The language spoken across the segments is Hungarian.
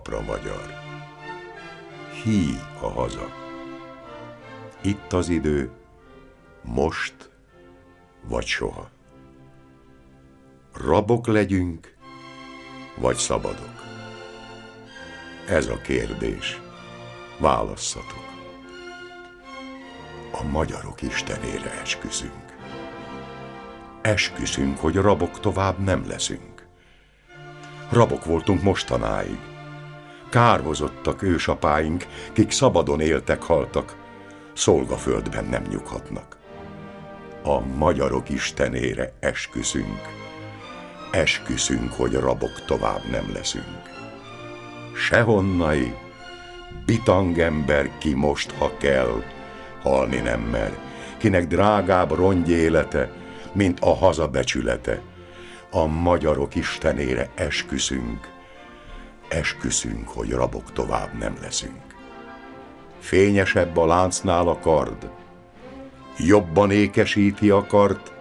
napra magyar. Híj a haza. Itt az idő, most vagy soha. Rabok legyünk, vagy szabadok? Ez a kérdés. Válasszatok. A magyarok istenére esküszünk. Esküszünk, hogy rabok tovább nem leszünk. Rabok voltunk mostanáig. Kárhozottak ősapáink, kik szabadon éltek, haltak, szolgaföldben nem nyughatnak. A magyarok istenére esküszünk. Esküszünk, hogy rabok tovább nem leszünk. Sehonnai, bitangember, ki most, ha kell, halni nem mer, kinek drágább rongy élete, mint a haza becsülete. A magyarok istenére esküszünk. Esküszünk, hogy rabok tovább nem leszünk. Fényesebb a láncnál a kard, jobban ékesíti a kart,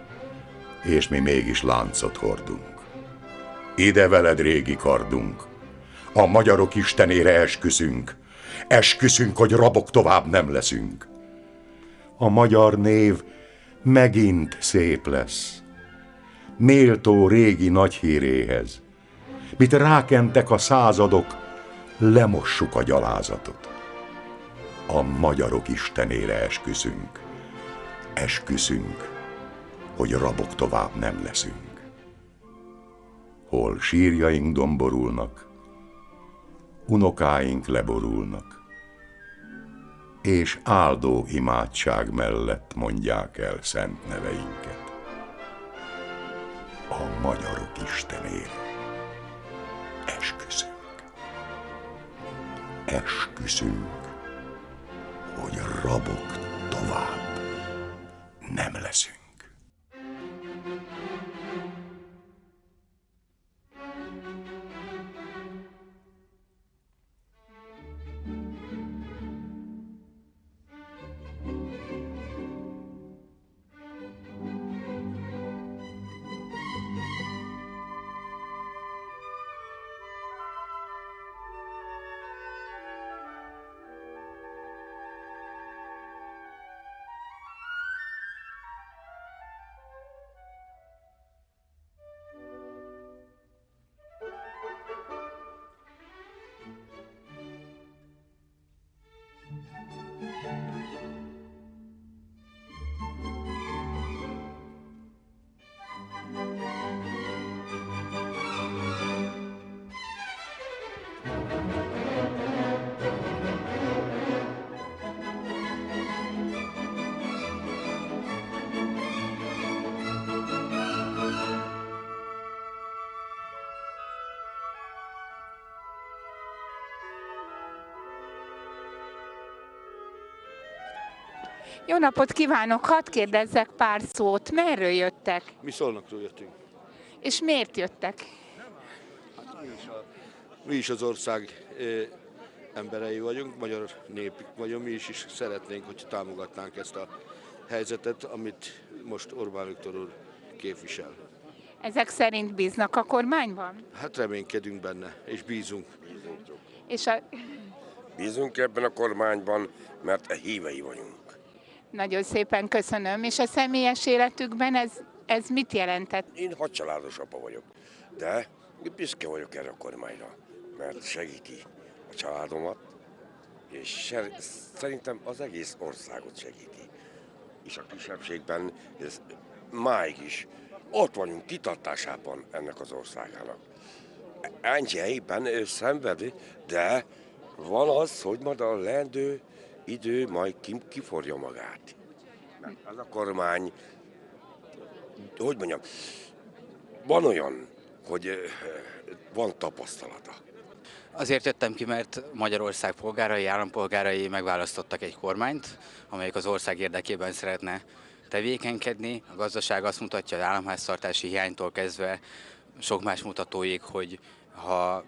és mi mégis láncot hordunk. Ide veled, régi kardunk, a magyarok istenére esküszünk. Esküszünk, hogy rabok tovább nem leszünk. A magyar név megint szép lesz, méltó régi nagy híréhez. Mit rákentek a századok, lemossuk a gyalázatot. A magyarok istenére esküszünk. Esküszünk, hogy rabok tovább nem leszünk. Hol sírjaink domborulnak, unokáink leborulnak, és áldó imádság mellett mondják el szent neveinket. A magyarok istenére esküszünk. Esküszünk, hogy rabok tovább nem leszünk. Jó napot kívánok! Hadd kérdezzek pár szót. Merről jöttek? Mi Szolnokról jöttünk. És miért jöttek? Mi is az ország emberei vagyunk, magyar nép vagyunk, mi is szeretnénk, hogy támogatnánk ezt a helyzetet, amit most Orbán Viktor úr képvisel. Ezek szerint bíznak a kormányban? Hát reménykedünk benne, és bízunk. Bízunk ebben a kormányban, mert hívei vagyunk. Nagyon szépen köszönöm. És a személyes életükben ez mit jelentett? Én hadcsaládos apa vagyok, de büszke vagyok erre a kormányra, mert segíti a családomat, és szerintem az egész országot segíti. És a kisebbségben ez máig is ott vagyunk kitartásában ennek az országának. Ennyi helyben szenvedi, de van az, hogy majd a leendő idő majd kiforja magát. Mert ez a kormány, hogy mondjam, van olyan, hogy van tapasztalata. Azért jöttem ki, mert Magyarország polgárai, állampolgárai megválasztottak egy kormányt, amelyik az ország érdekében szeretne tevékenykedni. A gazdaság azt mutatja, hogy államháztartási hiánytól kezdve sok más mutatóig, hogy ha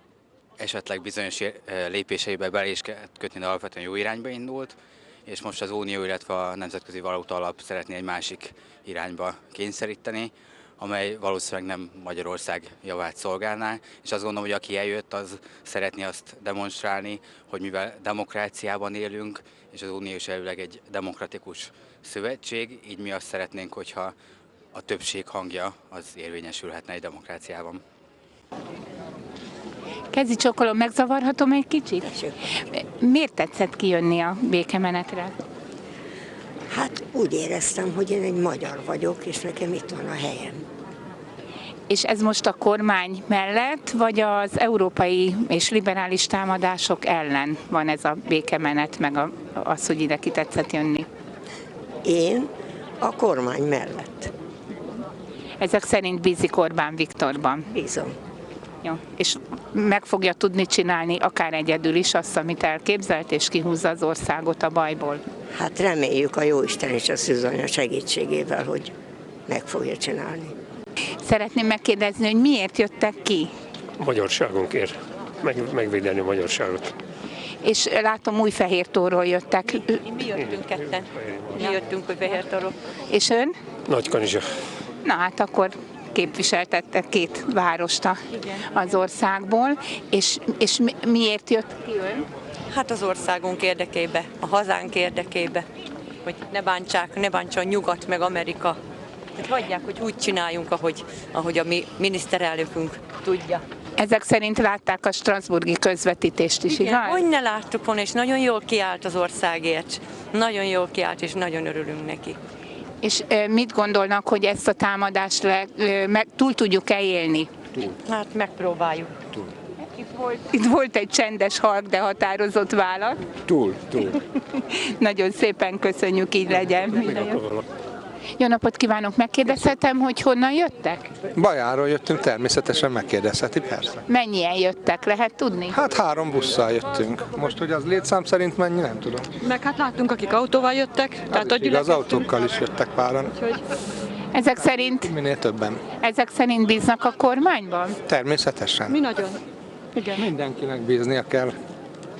esetleg bizonyos lépéseibe bele is kell kötni, de alapvetően jó irányba indult, és most az Unió, illetve a Nemzetközi Valuta Alap szeretné egy másik irányba kényszeríteni, amely valószínűleg nem Magyarország javát szolgálná, és azt gondolom, hogy aki eljött, az szeretné azt demonstrálni, hogy mivel demokráciában élünk, és az Unió is elvileg egy demokratikus szövetség, így mi azt szeretnénk, hogyha a többség hangja az érvényesülhetne egy demokráciában. Kezi csokolom, megzavarhatom egy kicsit? Miért tetszett kijönni a békemenetre? Hát úgy éreztem, hogy én egy magyar vagyok, és nekem itt van a helyem. És ez most a kormány mellett, vagy az európai és liberális támadások ellen van ez a békemenet, meg az, hogy ide ki tetszett jönni? Én a kormány mellett. Ezek szerint bízik Orbán Viktorban. Bízom. Jó. És meg fogja tudni csinálni akár egyedül is azt, amit elképzelt, és kihúzza az országot a bajból. Hát reméljük a Jóisten és a Szűzanya segítségével, hogy meg fogja csinálni. Szeretném megkérdezni, hogy miért jöttek ki? A magyarságunkért. Megvédeni a magyarságot. És látom, Újfehértóról jöttek. Mi jöttünk ketten. Mi jöttünk Újfehértóról. És ön? Nagykanizsa. Na hát akkor képviseltettek két várost az országból, és miért jött ki ön? Hát az országunk érdekébe, a hazánk érdekébe, hogy ne bántson Nyugat meg Amerika. Tehát hagyják, hogy úgy csináljunk, ahogy a mi miniszterelnökünk tudja. Ezek szerint látták a strasbourgi közvetítést is, igaz? Hogy ne láttuk volna, és nagyon jól kiállt az országért. Nagyon jól kiállt, és nagyon örülünk neki. És mit gondolnak, hogy ezt a támadást túl tudjuk-e élni? Hát megpróbáljuk. Itt volt egy csendes, halk, de határozott válasz. Túl. Nagyon szépen köszönjük, így legyen. Jó napot kívánok, megkérdezhetem, hogy honnan jöttek? Bajáról jöttünk, természetesen megkérdezheti, persze. Mennyien jöttek, lehet tudni? Hát 3 busszal jöttünk. Most, hogy az létszám szerint mennyi, nem tudom. Meg hát láttunk, akik autóval jöttek. Tehát az autókkal is jöttek páran. Ezek szerint? Minél többen. Ezek szerint bíznak a kormányban? Természetesen. Mi nagyon. Igen. Mindenkinek bíznia kell.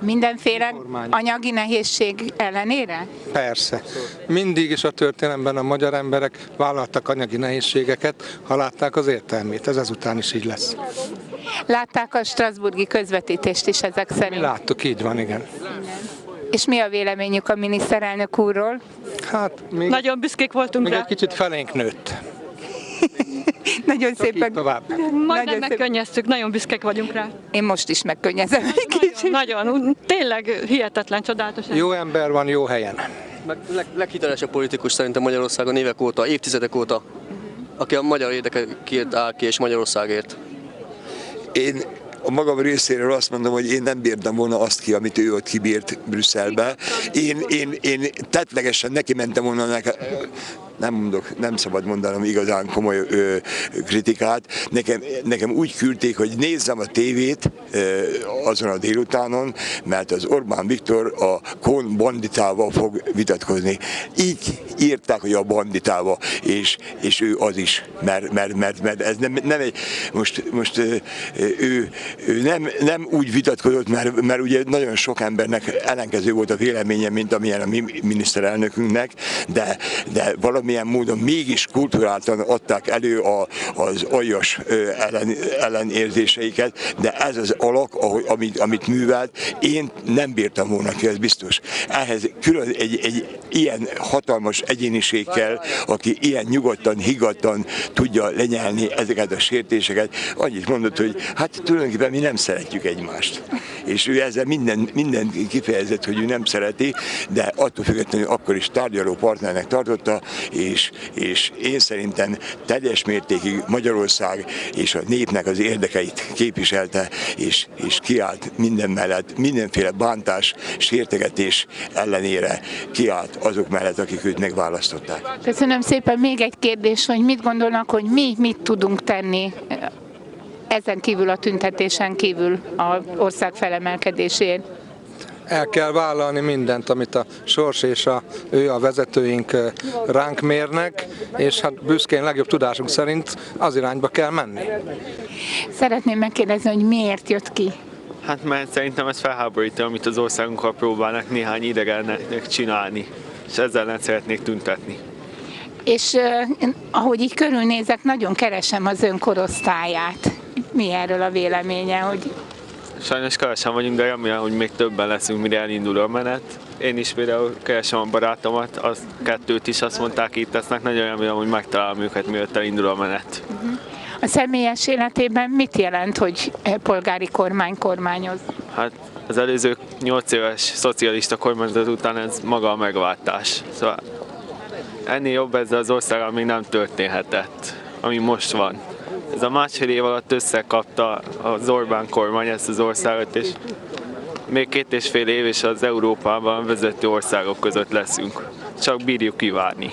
Mindenféle anyagi nehézség ellenére? Persze. Mindig is a történelemben a magyar emberek vállaltak anyagi nehézségeket, ha látták az értelmét. Ez ezután is így lesz. Látták a strasbourgi közvetítést is ezek szerint? Mi láttuk, így van, igen. És mi a véleményük a miniszterelnök úrról? Hát még, nagyon büszkék voltunk még rá. egy kicsit felénk nőtt. Nagyon szépen. Tovább. Majdnem megkönnyeztük, nagyon büszkék vagyunk rá. Én most is megkönnyezem egy kicsit. Nagyon, tényleg hihetetlen, csodálatos. Jó ember van jó helyen. Leghitelesebb politikus szerintem Magyarországon évek óta, évtizedek óta, aki a magyar érdekekért áll ki és Magyarországért. Én a magam részéről azt mondom, hogy én nem bírtam volna azt ki, amit ő ott kibírt Brüsszelbe. Én tettlegesen neki mentem volna nem szabad mondanom igazán komoly kritikát. Nekem úgy küldték, hogy nézzem a tévét azon a délutánon, mert az Orbán Viktor a Kohn banditával fog vitatkozni. Így írták, hogy a banditával, és ő az is, mert ez nem egy, most ő nem úgy vitatkozott, mert ugye nagyon sok embernek ellenkező volt a véleménye, mint amilyen a mi miniszterelnökünknek, de valamilyen módon mégis kulturáltan adták elő az aljas ellenérzéseiket, de ez az alak, amit művelt, én nem bírtam volna ki, ez biztos. Ehhez külön egy ilyen hatalmas egyéniség kell, aki ilyen nyugodtan, higgadtan tudja lenyelni ezeket a sértéseket. Annyit mondott, hogy hát tulajdonképpen mi nem szeretjük egymást. És ő ezzel minden kifejezett, hogy ő nem szereti, de attól függetlenül akkor is tárgyaló partnernek tartotta, és én szerintem teljes mértékig Magyarország és a népnek az érdekeit képviselte, és kiállt minden mellett, mindenféle bántás, sértegetés ellenére kiállt azok mellett, akik őt megválasztották. Köszönöm szépen. Még egy kérdés, hogy mit gondolnak, hogy mi mit tudunk tenni ezen kívül, a tüntetésen kívül az ország felemelkedésért? El kell vállalni mindent, amit a sors és a vezetőink ránk mérnek, és hát büszkén legjobb tudásunk szerint az irányba kell menni. Szeretném megkérdezni, hogy miért jött ki? Hát mert szerintem ez felháborító, amit az országunkkal próbálnak néhány idegennek csinálni, és ezzel ellen szeretnék tüntetni. És ahogy így körülnézek, nagyon keresem az ön korosztályát. Mi erről a véleménye, hogy... Sajnos kevesen vagyunk, de remélem, hogy még többen leszünk, mire elindul a menet. Én is például keresem a barátomat, az kettőt is azt mondták, itt tesznek, nagyon remélem, hogy megtalálom őket, mielőtt elindul a menet. A személyes életében mit jelent, hogy polgári kormány kormányoz? Hát az előző 8 éves szocialista kormányzat után ez maga a megváltás. Szóval ennél jobb ezzel az országgal még nem történhetett, ami most van. Ez a másfél év alatt összekapta az Orbán kormány ezt az országot, és még 2,5 év és az Európában vezető országok között leszünk. Csak bírjuk kivárni.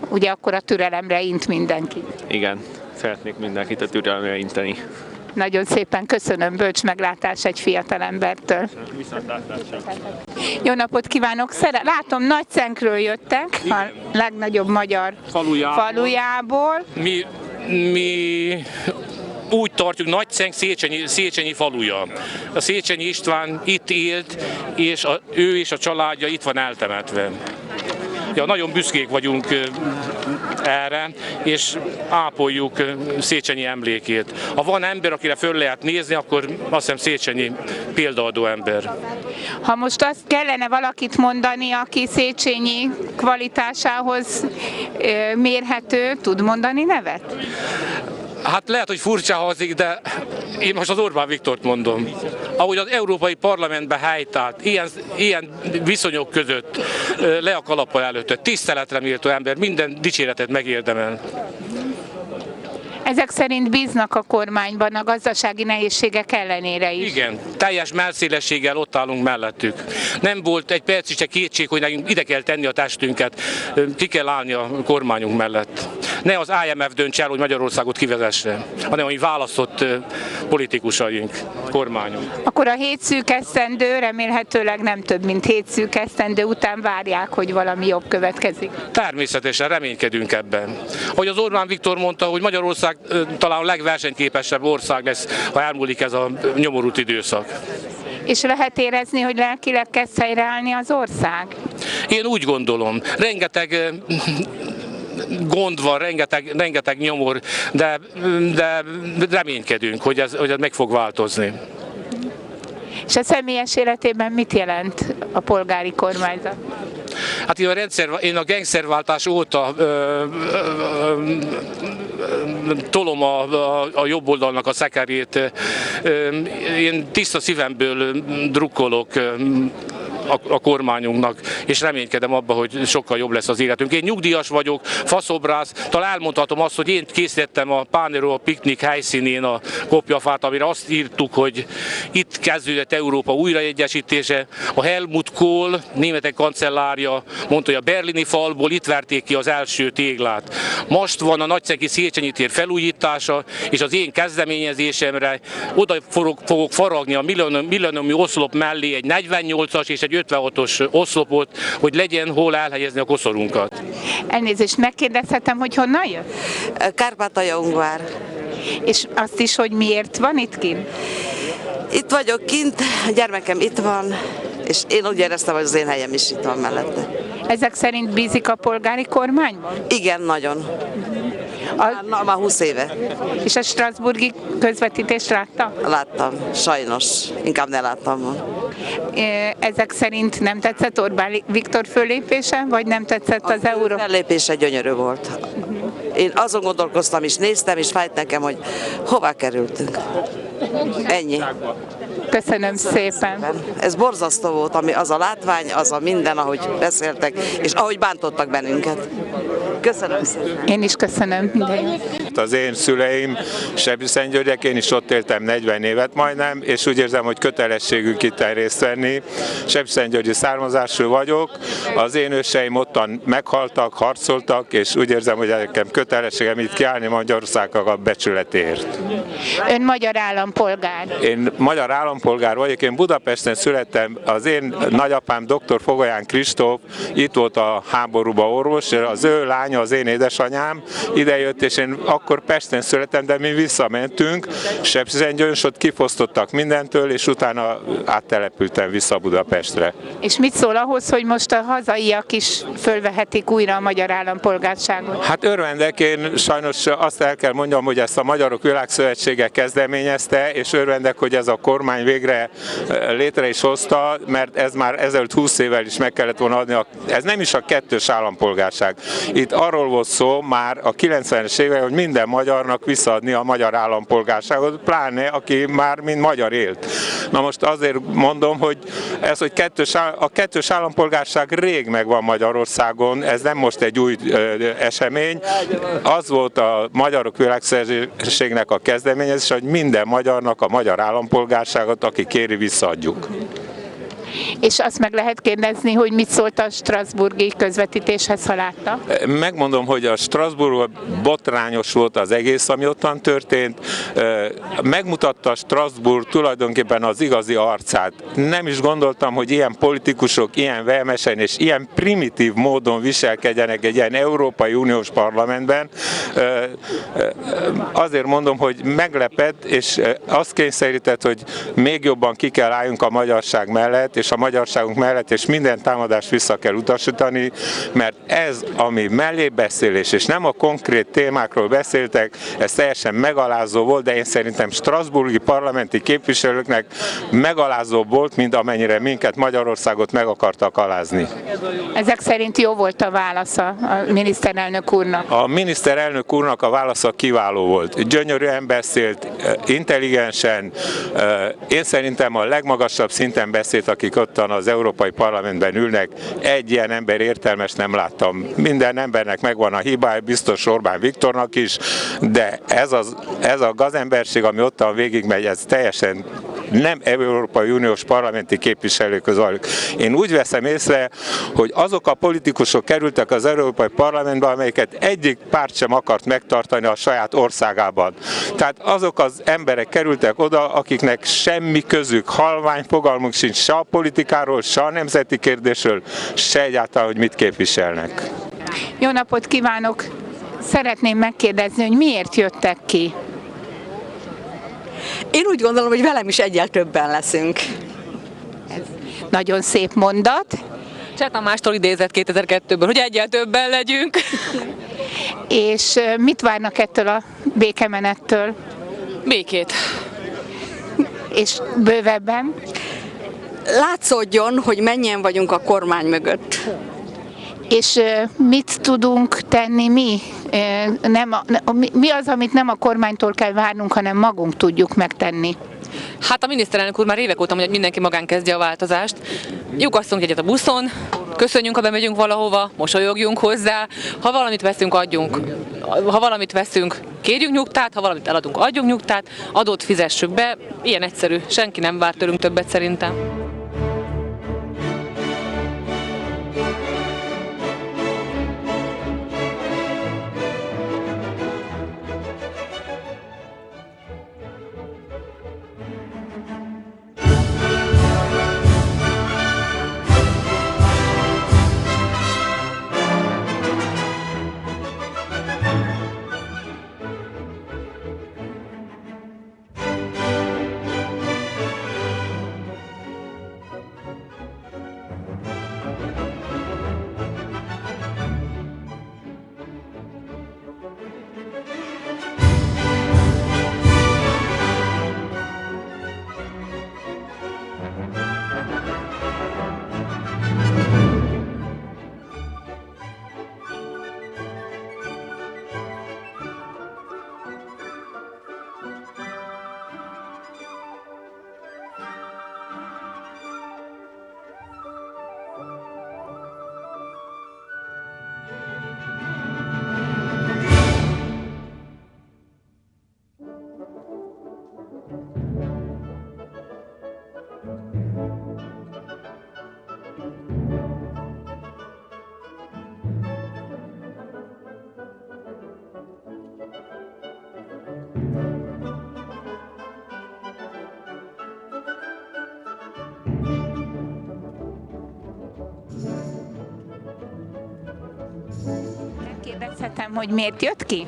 Ugye akkor a türelemre int mindenki. Igen, szeretnék mindenkit a türelemre inteni. Nagyon szépen köszönöm, bölcs meglátás egy fiatalembertől. Jó napot kívánok! Látom, Nagyszenkről jöttek, a legnagyobb magyar falujából. Mi úgy tartjuk, Nagyszenk Széchenyi faluja. A Széchenyi István itt élt, és ő és a családja itt van eltemetve. Ja, nagyon büszkék vagyunk erre, és ápoljuk Széchenyi emlékét. Ha van ember, akire föl lehet nézni, akkor azt hiszem Széchenyi példaadó ember. Ha most azt kellene valakit mondani, aki Széchenyi kvalitásához mérhető, tud mondani nevet? Hát lehet, hogy furcsa hangzik, de én most az Orbán Viktort mondom. Ahogy az Európai Parlamentben helytált, ilyen viszonyok között le a kalappa előtte, tiszteletre méltó ember, minden dicséretet megérdemel. Ezek szerint bíznak a kormányban a gazdasági nehézségek ellenére is. Igen, teljes mellszélességgel ott állunk mellettük. Nem volt egy perc is kétség, hogy nekünk ide kell tenni a testünket, ki kell állni a kormányunk mellett. Ne az IMF döntse el, hogy Magyarországot kivezesse, hanem hogy választott politikusaink, kormányunk. Akkor a 7 szűk esztendő, remélhetőleg nem több, mint 7 szűk esztendő után várják, hogy valami jobb következik. Természetesen reménykedünk ebben. Hogy az Orbán Viktor mondta, hogy Magyarország talán a legversenyképesebb ország lesz, ha elmúlik ez a nyomorult időszak. És lehet érezni, hogy lelkileg kezd helyreállni az ország? Én úgy gondolom. Rengeteg gond van, rengeteg nyomor, de reménykedünk, hogy ez meg fog változni. És a személyes életében mit jelent a polgári kormányzat? Hát én a gengszerváltás óta tolom a jobb oldalnak a szekerét. Én tiszta szívemből drukkolok a kormányunknak, és reménykedem abban, hogy sokkal jobb lesz az életünk. Én nyugdíjas vagyok, faszobrász, talán elmondhatom azt, hogy én készítettem a Páneróa piknik helyszínén a kopjafát, amire azt írtuk, hogy itt kezdődött Európa újraegyesítése. A Helmut Kohl, németek kancellárja mondta, hogy a berlini falból itt verték ki az első téglát. Most van a Nagyszenki Széchenyi tér felújítása, és az én kezdeményezésemre oda fogok faragni a millenniumi oszlop mellé egy 48-as és egy 56-os oszlopot, hogy legyen hol elhelyezni a koszorunkat. Elnézést, megkérdezhetem, hogy honnan jött? Kárpátalja-Ungvár. És azt is, hogy miért van itt kint? Itt vagyok kint, a gyermekem itt van, és én úgy éreztem, hogy az én helyem is itt van mellette. Ezek szerint bízik a polgári kormányban? Igen, nagyon. Már 20 éve. És a strasbourgi közvetítést látta? Láttam, sajnos. Inkább ne láttam volna. Ezek szerint nem tetszett Orbán Viktor föllépése, vagy nem tetszett az euró? Fellépése gyönyörű volt. Én azon gondolkoztam és néztem, és fájt nekem, hogy hová kerültünk. Ennyi. Köszönöm szépen. Ez borzasztó volt, ami az a látvány, az a minden, ahogy beszéltek, és ahogy bántottak bennünket. Köszönöm szépen. Én is köszönöm. Az én szüleim Sebszentgyörgyek, én is ott éltem 40 évet majdnem, és úgy érzem, hogy kötelességünk itt részt venni. Sebszentgyörgyi származású vagyok, az én őseim ottan meghaltak, harcoltak, és úgy érzem, hogy nekem kötelességem itt kiállni Magyarországnak a becsületért. Ön magyar állampolgár? Én magyar állampolgár vagyok, én Budapesten születtem, az én nagyapám dr. Fogolyán Kristóf itt volt a háborúba orvos, az ő lánya, az én édesanyám idejött, és én akkor akkor Pesten születtem, de mi visszamentünk, Sepsiszentgyörgyön, és ott kifosztottak mindentől, és utána áttelepültem vissza Budapestre. És mit szól ahhoz, hogy most a hazaiak is fölvehetik újra a magyar állampolgárságot? Hát örvendek, én sajnos azt el kell mondjam, hogy ezt a Magyarok Világszövetsége kezdeményezte, és örvendek, hogy ez a kormány végre létre is hozta, mert ez már ezelőtt 20 évvel is meg kellett volna adni. Ez nem is a kettős állampolgárság. Itt arról volt szó már a 90-es években, hogy minden magyarnak visszaadni a magyar állampolgárságot, pláne aki már mint magyar élt. Na most azért mondom, hogy ez, hogy a kettős állampolgárság rég megvan Magyarországon, ez nem most egy új esemény. Az volt a Magyarok Világszövetségnek a kezdeményezés, hogy minden magyarnak a magyar állampolgárságot, aki kéri, visszaadjuk. És azt meg lehet kérdezni, hogy mit szólt a strasbourgi közvetítéshez, ha látta? Megmondom, hogy a Strasbourgban botrányos volt az egész, ami ottan történt. Megmutatta Strasbourg tulajdonképpen az igazi arcát. Nem is gondoltam, hogy ilyen politikusok ilyen vehemesen és ilyen primitív módon viselkedjenek egy ilyen Európai Uniós parlamentben. Azért mondom, hogy meglepett, és azt kényszerített, hogy még jobban ki kell álljunk a magyarság mellett, és a magyarságunk mellett, és minden támadást vissza kell utasítani, mert ez, ami mellébeszélés, és nem a konkrét témákról beszéltek, ez teljesen megalázó volt, de én szerintem strasbourgi parlamenti képviselőknek megalázóbb volt, mint amennyire minket, Magyarországot meg akartak alázni. Ezek szerint jó volt a válasza a miniszterelnök úrnak? A miniszterelnök úrnak a válasza kiváló volt. Gyönyörűen beszélt, intelligensen, én szerintem a legmagasabb szinten beszélt, akik ottan az Európai Parlamentben ülnek. Egy ilyen ember értelmes nem láttam. Minden embernek megvan a hibája, biztos Orbán Viktornak is, de ez a gazemberség, ami ottan végigmegy, ez teljesen nem Európai Uniós parlamenti képviselők között. Én úgy veszem észre, hogy azok a politikusok kerültek az Európai Parlamentbe, amelyeket egyik párt sem akart megtartani a saját országában. Tehát azok az emberek kerültek oda, akiknek semmi közük, halvány fogalmuk sincs se a politikáról, se a nemzeti kérdésről, se egyáltalán, hogy mit képviselnek. Jó napot kívánok! Szeretném megkérdezni, hogy miért jöttek ki? Én úgy gondolom, hogy velem is egyel többen leszünk. Ez nagyon szép mondat. Cseh Tamástól idézett 2002-ből, hogy egyel többen legyünk. És mit várnak ettől a békemenettől? Békét. És bővebben? Látszódjon, hogy mennyien vagyunk a kormány mögött. És mit tudunk tenni mi? Mi az, amit nem a kormánytól kell várnunk, hanem magunk tudjuk megtenni? Hát a miniszterelnök úr már évek óta mondja, hogy mindenki magán kezdje a változást. Lyukasszunk egyet a buszon, köszönjünk, ha bemegyünk valahova, mosolyogjunk hozzá, ha valamit veszünk, adjunk. Ha valamit veszünk, kérjünk nyugtát, ha valamit eladunk, adjunk nyugtát, adót fizessük be. Ilyen egyszerű, senki nem vár tőlünk többet szerintem. Kérdezhetem, hogy miért jött ki?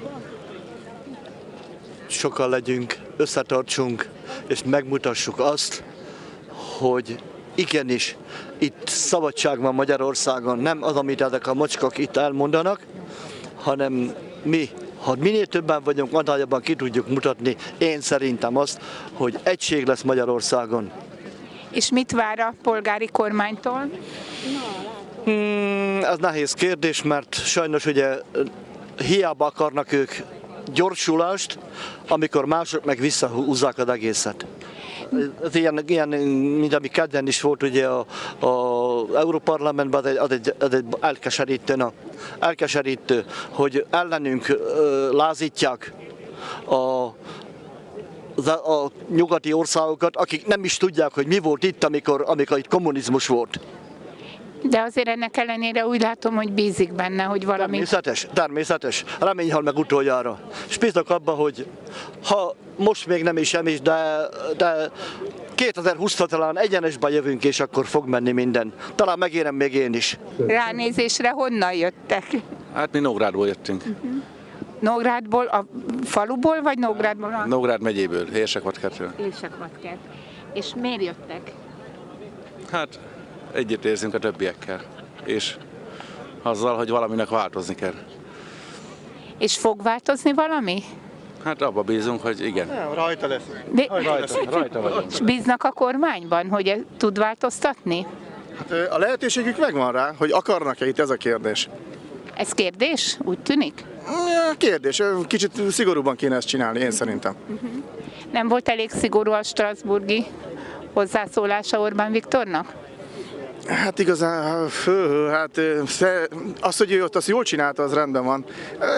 sokan legyünk, összetartsunk, és megmutassuk azt, hogy igenis, itt szabadság van Magyarországon, nem az, amit ezek a macskak itt elmondanak, hanem mi, ha minél többen vagyunk, annál jobban ki tudjuk mutatni, én szerintem azt, hogy egység lesz Magyarországon. És mit vár a polgári kormánytól? Ez nehéz kérdés, mert sajnos ugye hiába akarnak ők gyorsulást, amikor mások meg visszahúzzák az egészet. Ez ilyen, mint ami kedden is volt ugye az Európarlamentben, az egy elkeserítő, hogy ellenünk lázítják a nyugati országokat, akik nem is tudják, hogy mi volt itt, amikor itt kommunizmus volt. De azért ennek ellenére úgy látom, hogy bízik benne, hogy valami... Természetes. Remény hal meg utoljára. És bízok abban, hogy ha most még nem is, de 2020-ra talán egyenesbe jövünk, és akkor fog menni minden. Talán megérem még én is. Ránézésre honnan jöttek? Hát mi Nógrádból jöttünk. Nógrádból, a faluból, vagy Nógrádból? Nógrád megyéből, Érsekvatkertől. Érsekvatkert. És miért jöttek? Hát együtt érzünk a többiekkel, és azzal, hogy valaminek változni kell. És fog változni valami? Hát abba bízunk, hogy igen. Rajta lesz. Rajta vagyunk. És bíznak a kormányban, hogy tud változtatni? Hát a lehetőségük megvan rá, hogy akarnak-e, itt ez a kérdés. Ez kérdés? Úgy tűnik? Kérdés. Kicsit szigorúban kéne ezt csinálni, én szerintem. Nem volt elég szigorú a strasbourgi hozzászólása Orbán Viktornak? Hát igazán, az, hogy ő ott azt jól csinálta, az rendben van.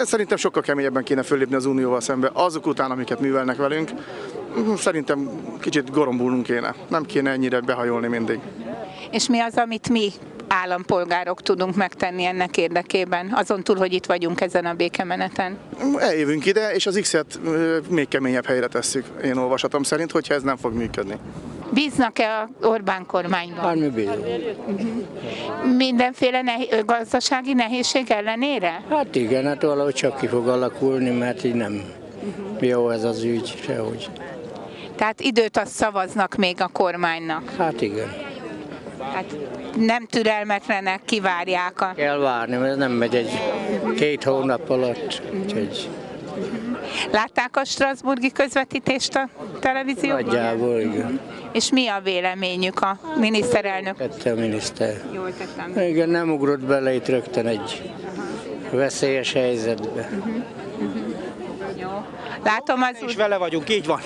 Szerintem sokkal keményebben kéne föllépni az Unióval szembe. Azok után, amiket művelnek velünk, szerintem kicsit gorombulnunk kéne. Nem kéne ennyire behajolni mindig. És mi az, amit mi állampolgárok tudunk megtenni ennek érdekében, azon túl, hogy itt vagyunk ezen a békemeneten? Eljövünk ide, és az X-et még keményebb helyre tesszük, én olvasatom szerint, hogyha ez nem fog működni. Bíznak-e az Orbán kormányban? Hát mi bízunk. Mindenféle gazdasági nehézség ellenére? Hát igen, hát valahogy csak ki fog alakulni, mert így nem jó ez az ügy sehogy. Tehát időt azt szavaznak még a kormánynak? Hát igen. Hát nem türelmetlenek, kivárják a... Kell várni, mert ez nem megy egy 2 hónap alatt. Úgyhogy... Látták a strasbourgi közvetítést a televízióban? Nagyjából, igen. És mi a véleményük a miniszterelnök? Tette a miniszter. Jól tettem. Igen, nem ugrott bele itt rögtön egy veszélyes helyzetbe. Jó. Látom az... És vele vagyunk, így van.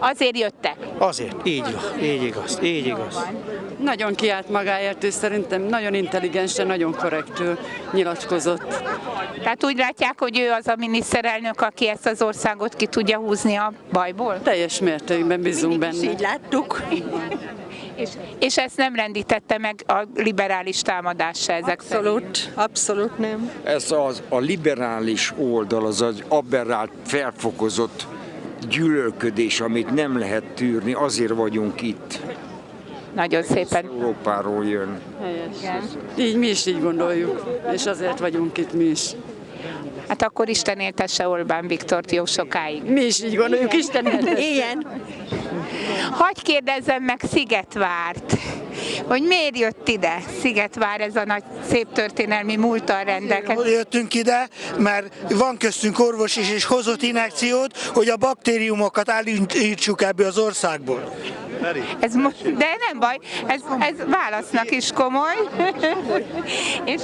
Azért jöttek? Azért, így van, így igaz, így igaz. Nagyon kiállt magáért, és szerintem nagyon intelligensen, nagyon korrektül nyilatkozott. Tehát úgy látják, hogy ő az a miniszterelnök, aki ezt az országot ki tudja húzni a bajból? Teljes mértékben bízunk benne. Így láttuk. És ezt nem rendítette meg a liberális támadás se ezek szerint? Abszolút nem. Ez a liberális oldal, az az aberrált, felfokozott gyűlölködés, amit nem lehet tűrni, azért vagyunk itt. Nagyon szépen. Európáról jön. Helyes. Így mi is így gondoljuk, és azért vagyunk itt mi is. Hát akkor Isten éltesse Orbán Viktort jó sokáig. Mi is így gondoljuk, Isten éltesse. Igen. Hagy kérdezzem meg Szigetvárt, hogy miért jött ide Szigetvár, ez a nagy szép történelmi múlttal rendelkezik? Jöttünk ide, mert van köztünk orvos is, és hozott injekciót, hogy a baktériumokat elindítsuk ebből az országból. De nem baj, ez válasznak is komoly. És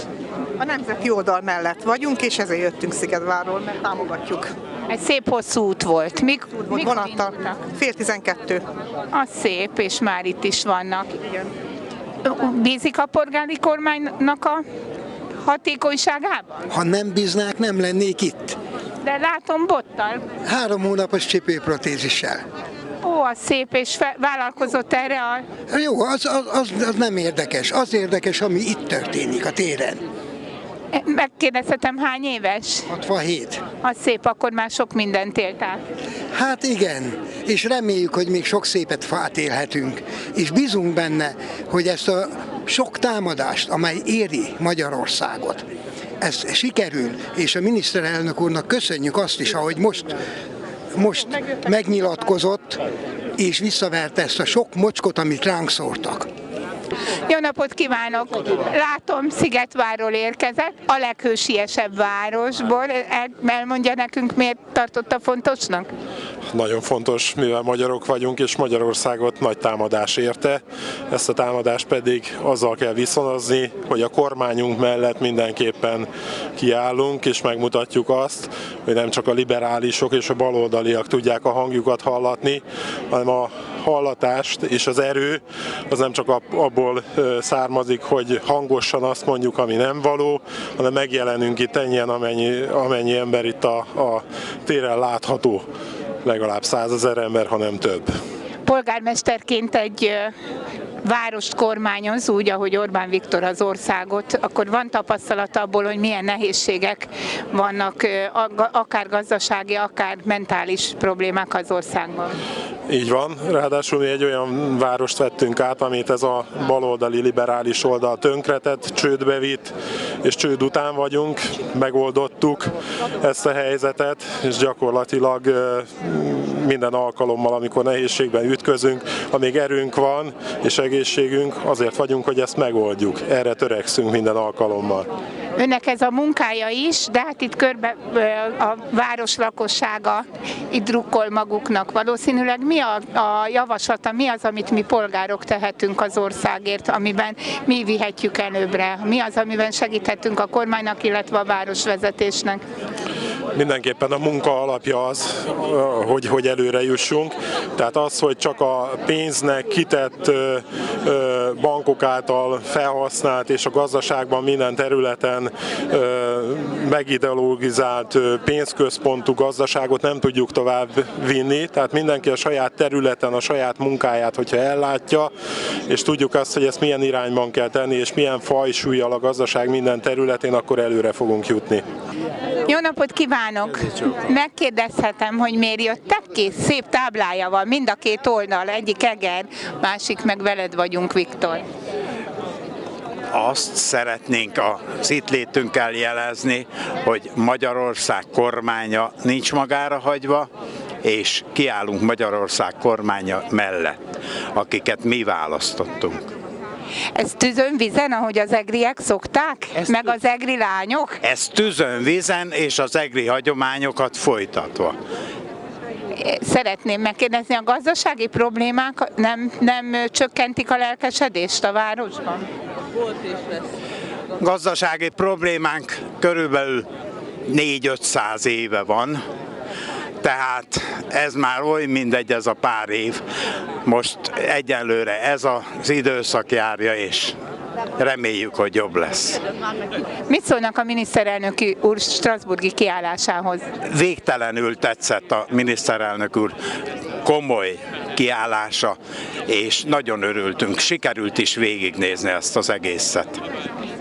a nemzeti oldal mellett vagyunk, és ezért jöttünk Szigetvárról, mert támogatjuk. Egy szép hosszú út volt. Mikor vonattal? 11:30. Az szép, és már itt is vannak. Igen. Bízik a polgári kormánynak a hatékonyságában? Ha nem bíznák, nem lennék itt. De látom bottal. 3 hónapos csipőprotézissel. Ó, az szép, és vállalkozott erre a... Jó, az nem érdekes. Az érdekes, ami itt történik a téren. Megkérdezhetem, hány éves? 67. Az szép, akkor már sok mindent élt át. Hát igen, és reméljük, hogy még sok szépet átélhetünk. És bízunk benne, hogy ezt a sok támadást, amely éri Magyarországot, ez sikerül, és a miniszterelnök úrnak köszönjük azt is, ahogy most most megnyilatkozott, és visszaverte ezt a sok mocskot, amit ránk szórtak. Jó napot kívánok! Látom, Szigetvárról érkezett, a leghősiesebb városból. Elmondja nekünk, miért tartotta fontosnak? Nagyon fontos, mivel magyarok vagyunk, és Magyarországot nagy támadás érte. Ezt a támadást pedig azzal kell viszonozni, hogy a kormányunk mellett mindenképpen kiállunk, és megmutatjuk azt, hogy nem csak a liberálisok és a baloldaliak tudják a hangjukat hallatni, hanem a hallatást és az erő az nem csak abból származik, hogy hangosan azt mondjuk, ami nem való, hanem megjelenünk itt ennyien, amennyi ember itt a téren látható. Legalább 100 000 ember, ha nem több. Polgármesterként egy várost kormányoz, úgy, ahogy Orbán Viktor az országot, akkor van tapasztalata abból, hogy milyen nehézségek vannak, akár gazdasági, akár mentális problémák az országban? Így van, ráadásul mi egy olyan várost vettünk át, amit ez a baloldali liberális oldal tönkretett, csődbe vitt, és csőd után vagyunk, megoldottuk ezt a helyzetet, és gyakorlatilag minden alkalommal, amikor nehézségben ütközünk, amíg erőnk van és egészségünk, azért vagyunk, hogy ezt megoldjuk. Erre törekszünk minden alkalommal. Önnek ez a munkája is, de hát itt körbe a város lakossága itt drukkol maguknak. Valószínűleg mi a javaslata, mi az, amit mi polgárok tehetünk az országért, amiben mi vihetjük előbbre? Mi az, amiben segíthetünk a kormánynak, illetve a városvezetésnek? Mindenképpen a munka alapja az, hogy előre jussunk. Tehát az, hogy csak a pénznek kitett bankok által felhasznált és a gazdaságban minden területen megideologizált pénzközpontú gazdaságot nem tudjuk tovább vinni. Tehát mindenki a saját területen a saját munkáját, hogyha ellátja, és tudjuk azt, hogy ezt milyen irányban kell tenni, és milyen fajsúllyal a gazdaság minden területén, akkor előre fogunk jutni. Jó napot kívánok! Megkérdezhetem, hogy miért jöttek ki? Szép táblája van, mind a két oldal, egyik Eger, másik meg Veled vagyunk, Viktor. Azt szeretnénk az itt létünkkel jelezni, hogy Magyarország kormánya nincs magára hagyva, és kiállunk Magyarország kormánya mellett, akiket mi választottunk. Ez tűzön vizen, ahogy az egriek szokták? Meg az egri lányok? Ez tűzön vizen, és az egri hagyományokat folytatva. Szeretném megkérdezni, a gazdasági problémák nem csökkentik a lelkesedést a városban? Gazdasági problémánk körülbelül 400-500 éve van, tehát ez már oly mindegy, ez a pár év. Most egyelőre ez az időszak járja, és reméljük, hogy jobb lesz. Mit szólnak a miniszterelnök úr strasbourgi kiállásához? Végtelenül tetszett a miniszterelnök úr komoly kiállása, és nagyon örültünk. Sikerült is végignézni ezt az egészet.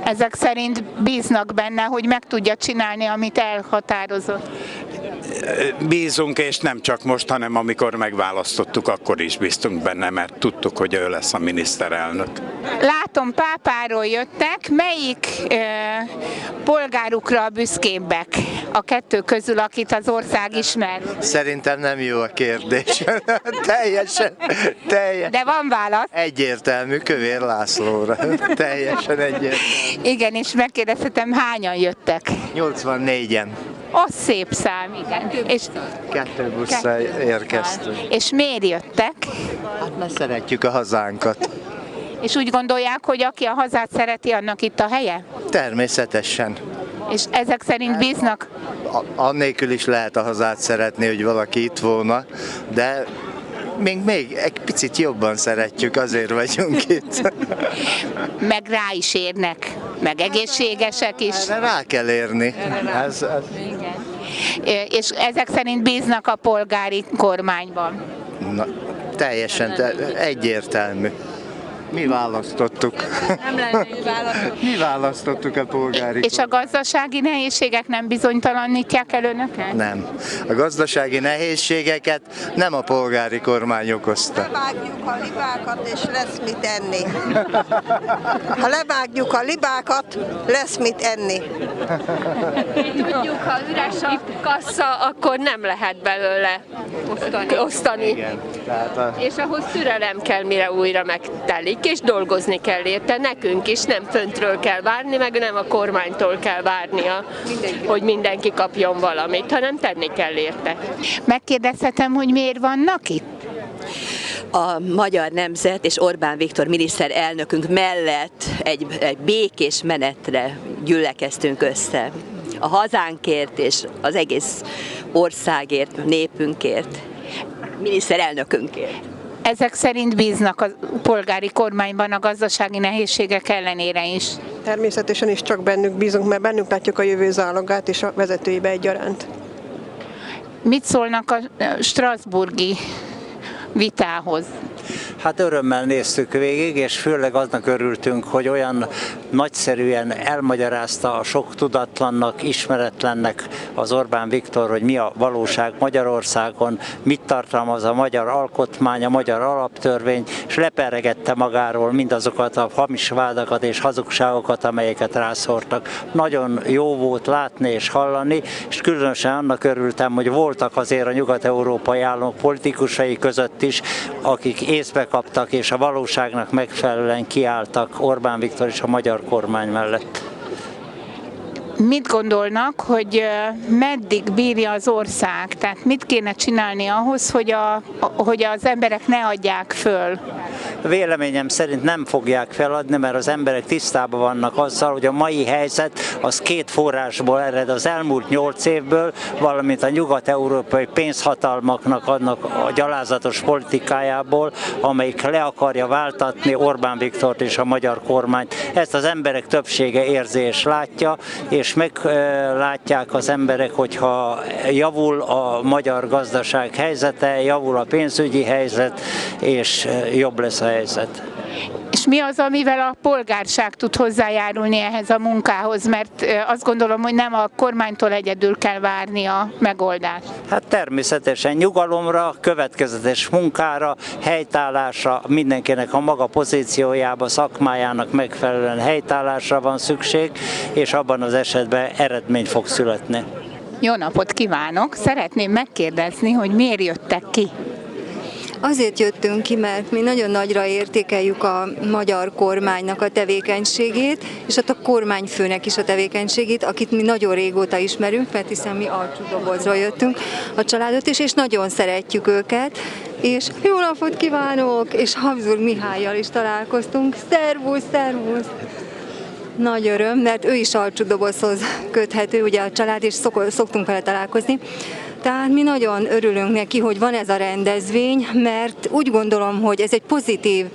Ezek szerint bíznak benne, hogy meg tudja csinálni, amit elhatározott? Bízunk, és nem csak most, hanem amikor megválasztottuk, akkor is bíztunk benne, mert tudtuk, hogy ő lesz a miniszterelnök. Látom, Pápáról jöttek. Melyik polgárukra büszkébbek a kettő közül, akit az ország ismer? Szerintem nem jó a kérdés. Teljesen. De van válasz? Egyértelmű, Kövér Lászlóra. Teljesen egyértelmű. Igen, és megkérdezhetem, hányan jöttek? 84-en. Az szép szám, igen. És 2 busszal érkeztünk. És miért jöttek? Hát mert szeretjük a hazánkat. És úgy gondolják, hogy aki a hazát szereti, annak itt a helye? Természetesen. És ezek szerint bíznak? Annélkül is lehet a hazát szeretni, hogy valaki itt volna, de még egy picit jobban szeretjük, azért vagyunk itt. Meg rá is érnek, meg egészségesek is. Erre rá kell érni. Igen. És ezek szerint bíznak a polgári kormányban? Na, teljesen egyértelmű. Mi választottuk. Nem lenne így választott. Mi választottuk a polgári És a gazdasági nehézségek nem bizonytalanítják el önöket? Nem. A gazdasági nehézségeket nem a polgári kormány okozta. Levágjuk a libákat, és lesz mit enni. Ha levágjuk a libákat, lesz mit enni. Tudjuk, ha üres a kassa, akkor nem lehet belőle osztani. Igen. És ahhoz türelem kell, mire újra megtelik, és dolgozni kell érte. Nekünk is nem föntről kell várni, meg nem a kormánytól kell várnia, hogy mindenki kapjon valamit, hanem tenni kell érte. Megkérdezhetem, hogy miért vannak itt? A Magyar Nemzet és Orbán Viktor miniszterelnökünk mellett egy békés menetre gyülekeztünk össze. A hazánkért és az egész országért, népünkért, miniszterelnökünkért. Ezek szerint bíznak a polgári kormányban a gazdasági nehézségek ellenére is? Természetesen is csak bennük bízunk, mert bennük látjuk a jövő zálogát és a vezetőibe egyaránt. Mit szólnak a strasbourgi vitához? Hát örömmel néztük végig, és főleg aznak örültünk, hogy olyan nagyszerűen elmagyarázta a sok tudatlannak, ismeretlennek az Orbán Viktor, hogy mi a valóság Magyarországon, mit tartalmaz a magyar alkotmány, a magyar alaptörvény, és leperegette magáról mindazokat a hamis vádakat és hazugságokat, amelyeket rászórtak. Nagyon jó volt látni és hallani, és különösen annak örültem, hogy voltak azért a nyugat-európai államok politikusai között is, akik észbe kaptak és a valóságnak megfelelően kiálltak Orbán Viktor és a magyar kormány mellett. Mit gondolnak, hogy meddig bírja az ország? Tehát mit kéne csinálni ahhoz, hogy az emberek ne adják föl? Véleményem szerint nem fogják feladni, mert az emberek tisztában vannak azzal, hogy a mai helyzet az két forrásból ered, az elmúlt 8 évből, valamint a nyugat-európai pénzhatalmaknak annak a gyalázatos politikájából, amelyik le akarja váltatni Orbán Viktort és a magyar kormányt. Ezt az emberek többsége érzi és látja, és meglátják az emberek, hogyha javul a magyar gazdaság helyzete, javul a pénzügyi helyzet, és jobb lesz a helyzet. És mi az, amivel a polgárság tud hozzájárulni ehhez a munkához? Mert azt gondolom, hogy nem a kormánytól egyedül kell várni a megoldást. Hát természetesen nyugalomra, következetes munkára, helytállásra, mindenkinek a maga pozíciójába, szakmájának megfelelően helytállásra van szükség, és abban az esetben eredmény fog születni. Jó napot kívánok! Szeretném megkérdezni, hogy miért jöttek ki? Azért jöttünk ki, mert mi nagyon nagyra értékeljük a magyar kormánynak a tevékenységét, és hát a kormányfőnek is a tevékenységét, akit mi nagyon régóta ismerünk, mert hiszen mi alcsódobozról jöttünk a családot is, és nagyon szeretjük őket. És jó napot kívánok! És Habsburg Mihályjal is találkoztunk. Szervusz, szervusz! Nagy öröm, mert ő is alcsódobozhoz köthető, ugye a család, és szoktunk vele találkozni. Tehát mi nagyon örülünk neki, hogy van ez a rendezvény, mert úgy gondolom, hogy ez egy pozitív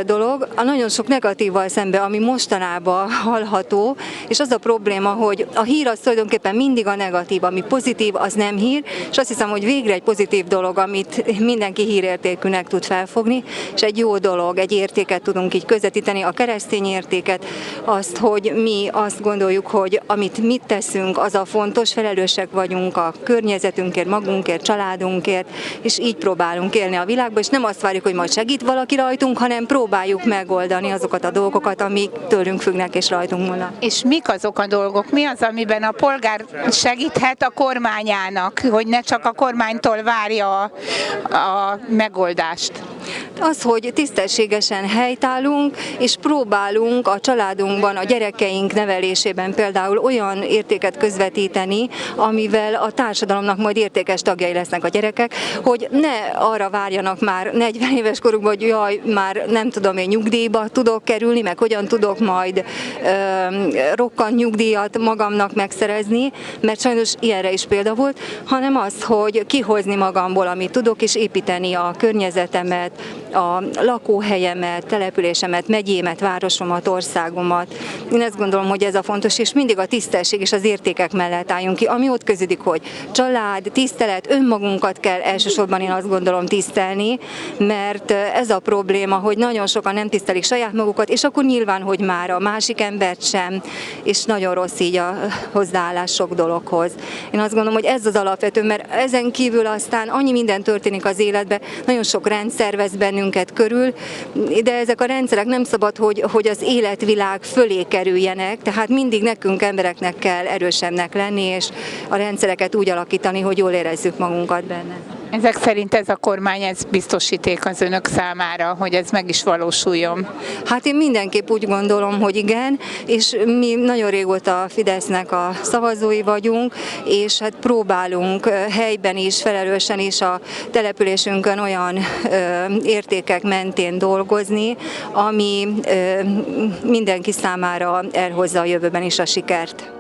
dolog, a nagyon sok negatívval szemben, ami mostanában hallható, és az a probléma, hogy a hír az tulajdonképpen mindig a negatív, ami pozitív, az nem hír, és azt hiszem, hogy végre egy pozitív dolog, amit mindenki hírértékűnek tud felfogni, és egy jó dolog, egy értéket tudunk így közvetíteni, a keresztény értéket, azt, hogy mi azt gondoljuk, hogy amit mit teszünk, az a fontos, felelősek vagyunk a környezetünkért, magunkért, családunkért, és így próbálunk élni a világban, és nem azt várjuk, hogy majd segít valaki rajtunk, hanem próbáljuk megoldani azokat a dolgokat, amik tőlünk függnek és rajtunk múlnak. És mik azok a dolgok? Mi az, amiben a polgár segíthet a kormányának, hogy ne csak a kormánytól várja a megoldást? Az, hogy tisztességesen helytállunk, és próbálunk a családunkban, a gyerekeink nevelésében például olyan értéket közvetíteni, amivel a társadalomnak majd értékes tagjai lesznek a gyerekek, hogy ne arra várjanak már 40 éves korukban, hogy jaj, már nem tudom én nyugdíjba tudok kerülni, meg hogyan tudok majd rokkant nyugdíjat magamnak megszerezni, mert sajnos ilyenre is példa volt, hanem az, hogy kihozni magamból, amit tudok, és építeni a környezetemet, a lakóhelyemet, településemet, megyémet, városomat, országomat. Én ezt gondolom, hogy ez a fontos, és mindig a tisztesség és az értékek mellett álljunk ki, ami ott közödik, hogy család, tisztelet, önmagunkat kell elsősorban én azt gondolom tisztelni, mert ez a probléma, hogy nagyon sokan nem tisztelik saját magukat, és akkor nyilván, hogy már a másik embert sem, és nagyon rossz így a hozzáállás sok dologhoz. Én azt gondolom, hogy ez az alapvető, mert ezen kívül aztán annyi minden történik az életben, nagyon sok rendszer vesz bennünket körül, de ezek a rendszerek nem szabad, hogy az életvilág fölé kerüljenek, tehát mindig nekünk embereknek kell erősebbnek lenni, és a rendszereket úgy alakítani, hogy jól érezzük magunkat benne. Ezek szerint ez a kormány, ez biztosíték az önök számára, hogy ez meg is valósuljon? Hát én mindenképp úgy gondolom, hogy igen, és mi nagyon régóta Fidesznek a szavazói vagyunk, és hát próbálunk helyben is, felelősen is a településünkön olyan értékek mentén dolgozni, ami mindenki számára elhozza a jövőben is a sikert.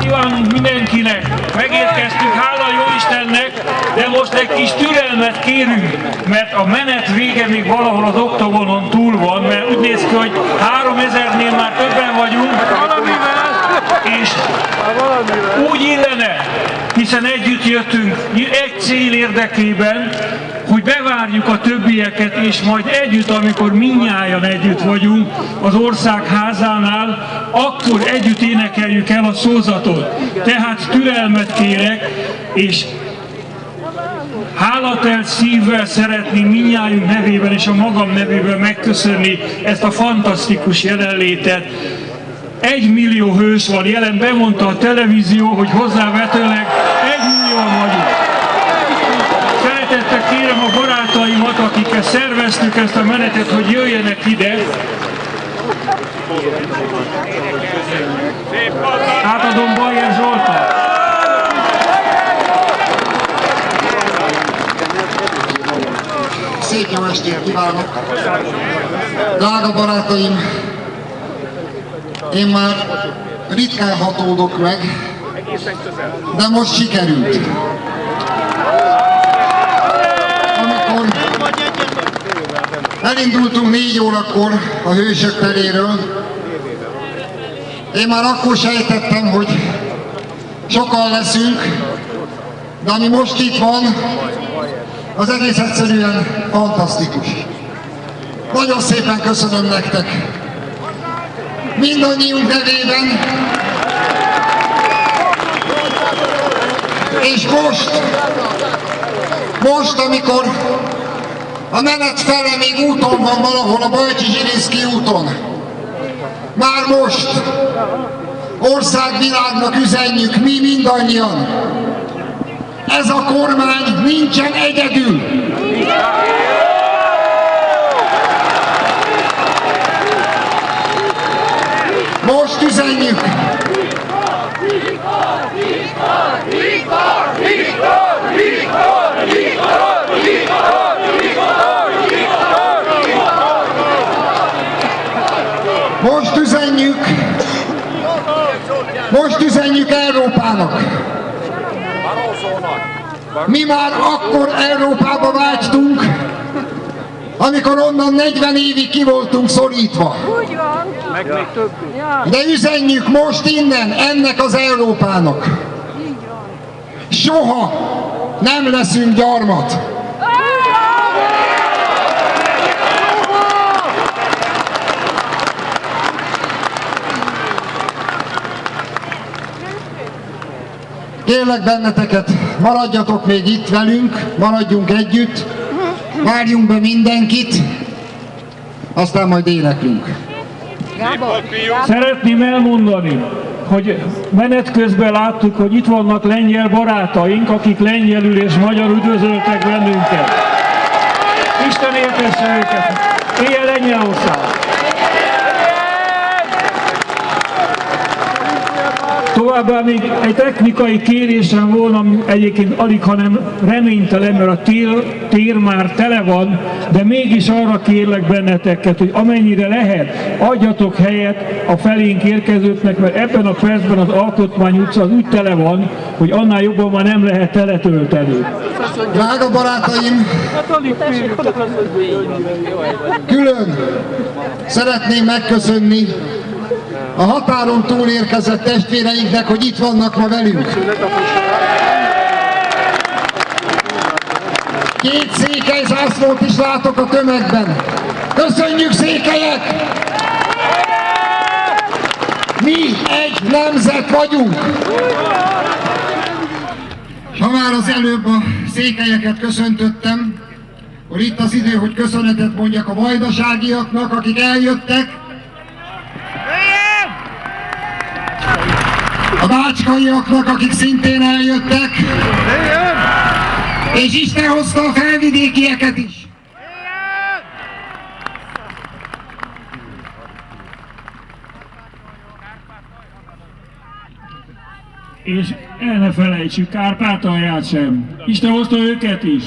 kívánunk mindenkinek! Megérkeztünk, hála jó Istennek, de most egy kis türelmet kérünk, mert a menet vége még valahol az oktogonon túl van, mert úgy néz ki, hogy 3000-nél már többen vagyunk, és úgy illene, hiszen együtt jöttünk egy cél érdekében, hogy bevárjuk a többieket, és majd együtt, amikor mindnyájan együtt vagyunk az ország házánál, akkor együtt énekeljük el a szózatot. Tehát türelmet kérek, és hálatelt szívvel szeretném mindnyájunk nevében és a magam nevében megköszönni ezt a fantasztikus jelenlétet. 1 millió hős van jelen, bemondta a televízió, hogy hozzávetőleg 1 millióan vagyunk. Szeretettel kérem a barátaimat, akikkel szerveztük ezt a menetet, hogy jöjjenek ide. Átadom Bajer Zsoltnak. Szép jó estét kívánok! Drága barátaim, én már ritkán hatódok meg, de most sikerült. Amikor elindultunk 4 órakor a hősök teréről, én már akkor sejtettem, hogy sokan leszünk, de ami most itt van, az egész egyszerűen fantasztikus. Nagyon szépen köszönöm nektek. Mindannyiunk nevében. És most, amikor a menet fele még úton van valahol a Bajcsi-Zsilinszky úton, már most országvilágnak üzenjük mi mindannyian. Ez a kormány nincsen egyedül. Most üzenjük. Most üzenjük Európának. Mi már akkor Európába vágytunk, amikor onnan 40 évig ki voltunk szorítva. De üzenjük most innen ennek az Európának. Soha nem leszünk gyarmat. Kérlek benneteket, maradjatok még itt velünk, maradjunk együtt, várjunk be mindenkit, aztán majd éneklünk. Szeretném elmondani, hogy menet közben láttuk, hogy itt vannak lengyel barátaink, akik lengyelül és magyarul üdvözöltek bennünket. Isten éltesse őket! Éljen Lengyelország! Továbbá még egy technikai kérésem volna, egyébként alig, hanem reménytelen, mert a tér már tele van, de mégis arra kérlek benneteket, hogy amennyire lehet, adjatok helyet a felénk érkezőknek, mert ebben a percben az Alkotmány utca az úgy tele van, hogy annál jobban már nem lehet teletölteni. Drága barátaim, külön szeretném megköszönni a határon túl érkezett testvéreinknek, hogy itt vannak ma velünk. 2 székely zászlót is látok a tömegben. Köszönjük, székelyek! Mi egy nemzet vagyunk! Ha már az előbb a székelyeket köszöntöttem, akkor itt az idő, hogy köszönetet mondjak a vajdaságiaknak, akik eljöttek, a bácskaiaknak, akik szintén eljöttek, és Isten hozta a felvidékieket is. És el ne felejtsük Kárpátalját sem. Isten hozta őket is.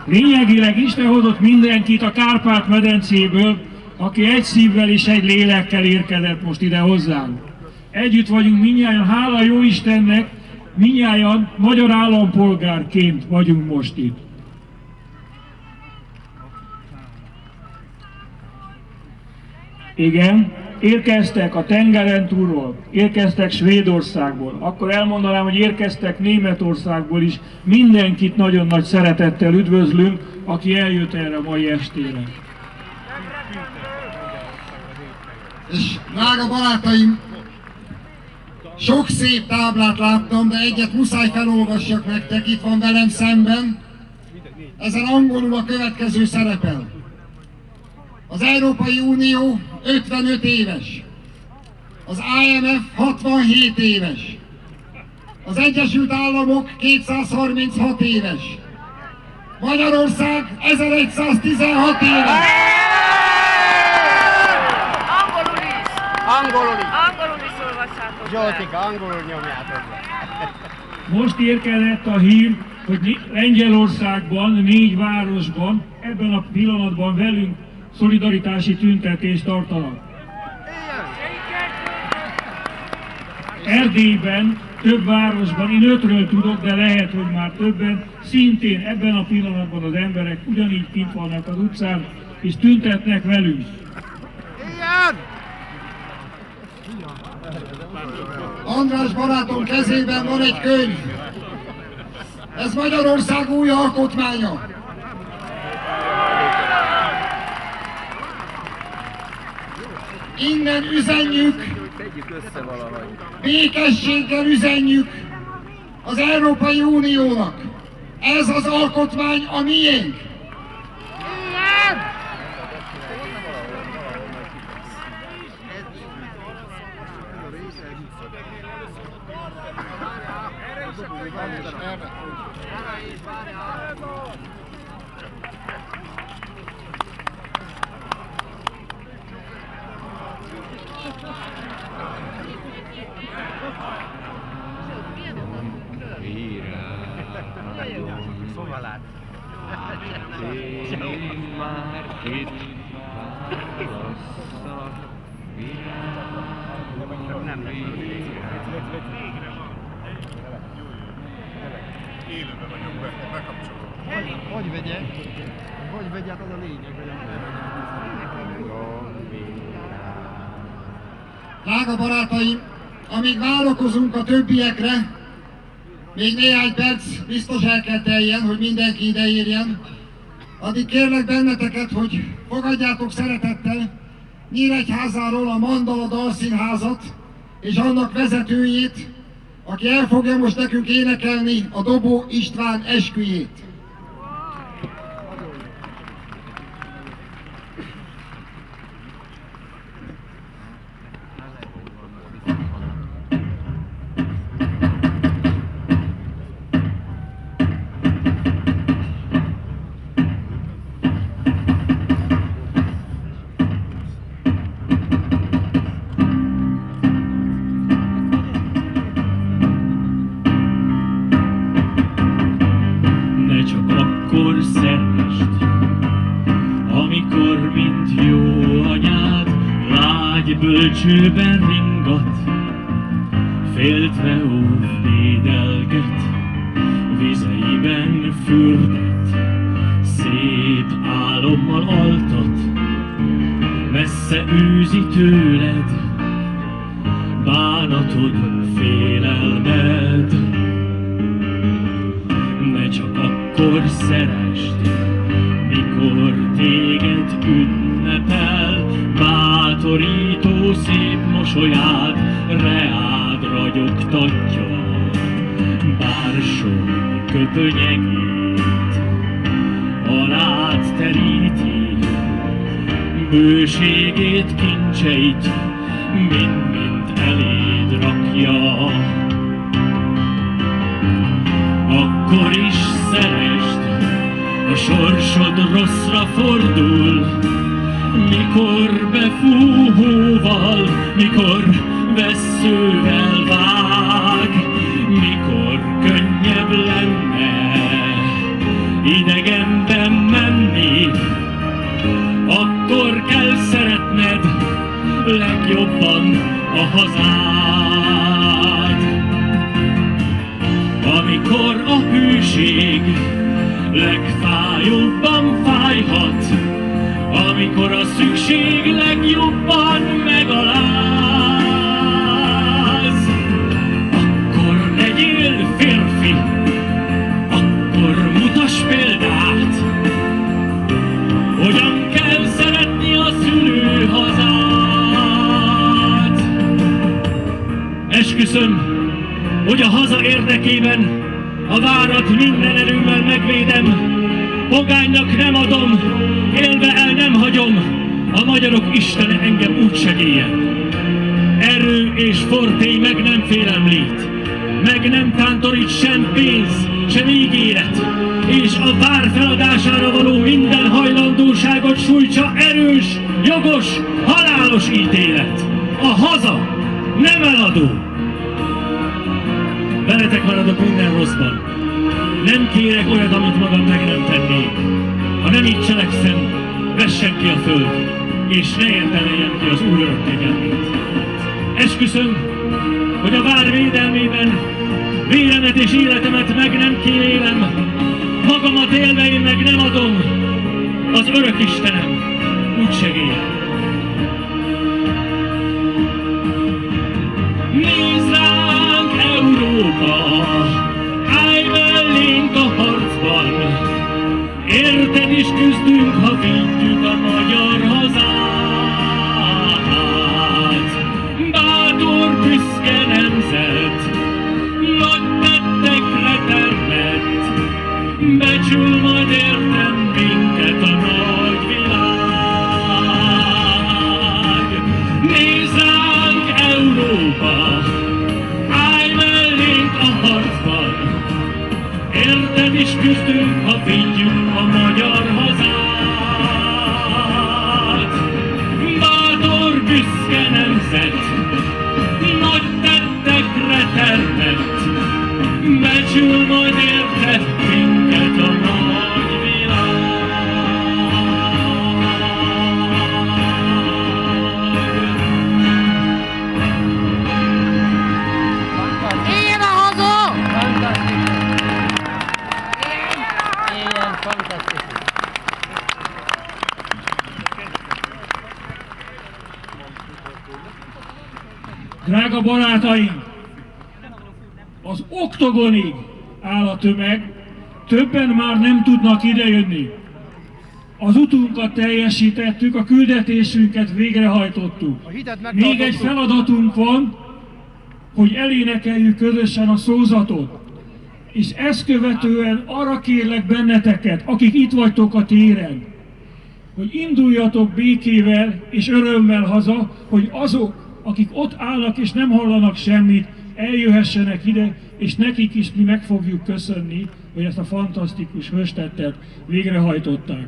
Lényegileg Isten hozott mindenkit a Kárpát-medencéből, aki egy szívvel és egy lélekkel érkezett most ide hozzánk. Együtt vagyunk mindnyájan, hála jó Istennek, mindnyájan magyar állampolgárként vagyunk most itt. Igen, érkeztek a tengeren túlról, érkeztek Svédországból, akkor elmondanám, hogy érkeztek Németországból is. Mindenkit nagyon nagy szeretettel üdvözlünk, aki eljött erre a mai estére. És drága barátaim, sok szép táblát láttam, de egyet muszáj felolvassak nektek, itt van velem szemben. Ezen angolul a következő szerepel. Az Európai Unió 55 éves, az IMF 67 éves, az Egyesült Államok 236 éves, Magyarország 1116 éves. Angolul is olvassátok. Zsoltika, angolul nyomjátok. Most érkezett a hír, hogy Lengyelországban, 4 városban ebben a pillanatban velünk szolidaritási tüntetést tartanak. Erdélyben, több városban, én 5-ről tudok, de lehet, hogy már többen, szintén ebben a pillanatban az emberek ugyanígy kint vannak az utcán, és tüntetnek velünk. András barátom kezében van egy könyv. Ez Magyarország új alkotmánya. Innen üzenjük, békességgel üzenjük az Európai Uniónak. Ez az alkotmány a miénk. Hogy vegye, hát az a lényeg, hogy Drága barátaim, amíg várakozunk a többiekre, még néhány perc biztos el kell teljen, hogy mindenki ide érjen. Addig kérlek benneteket, hogy fogadjátok szeretettel Nyíregyházáról a Mandala Dalszínházat és annak vezetőjét, aki el fogja most nekünk énekelni a Dobó István esküjét. Bölcsőben ringat, féltve óv védelget, vizeiben fürdet, szép álommal altat, messze űzi tőled, bánatod, félelmed. Ne csak akkor szeresd, mikor téged ünnepel, bátorító szép mosolyád reád ragyogtatja, bársony köpönyegét alád teríti, bőségét, kincseit mind-mind eléd rakja. Akkor is szeresd, a sorsod rosszra fordul, mikor befúj hóval, mikor vesszővel vág, mikor könnyebb lenne idegenben menni, akkor kell szeretni. esküszöm, hogy a haza érdekében a várat minden erőmmel megvédem. Pogánynak nem adom, élve el nem hagyom, a magyarok istene engem úgy segéljen. Erő és fortély meg nem félemlít, meg nem tántorít sem pénz, sem ígéret, és a vár feladására való minden hajlandóságot sújtsa erős, jogos, halálos ítélet. A haza nem eladó. Veletek maradok minden rosszban. Nem kérek olyat, amit magam meg nem tennék. Ha nem így cselekszem, vessen ki a föld, és ne érdemeljem ki az Úr örök kegyelmét. Esküszöm, hogy a vár védelmében véremet és életemet meg nem kérélem, magamat élve én meg nem adom, az örök Istenem úgy segéljen. Nézd ránk, Európa, állj mellénk a harcban, érted is küzdünk, ha védjük a magyar hazát. Bátor, büszke nemzet, nagy tettekre termett, becsül majd értem minket a nagy világ. Nézd ránk, Európa, állj mellénk a harcban, érted is küzdünk, ha védjük a magyar hazát. Bátor, büszke nemzet, nagy tettekre termett, becsül majd érte minket a nagy világ. Éljen a haza! Éljen, fantasztikus! Drága barátaim! Az oktogonig áll a tömeg, többen már nem tudnak idejönni. Az utunkat teljesítettük, a küldetésünket végrehajtottuk. Még egy feladatunk van, hogy elénekeljük közösen a szózatot. És ezt követően arra kérlek benneteket, akik itt vagytok a téren, hogy induljatok békével és örömmel haza, hogy azok, akik ott állnak és nem hallanak semmit, eljöhessenek ide, és nekik is mi meg fogjuk köszönni, hogy ezt a fantasztikus hőstettet végrehajtották.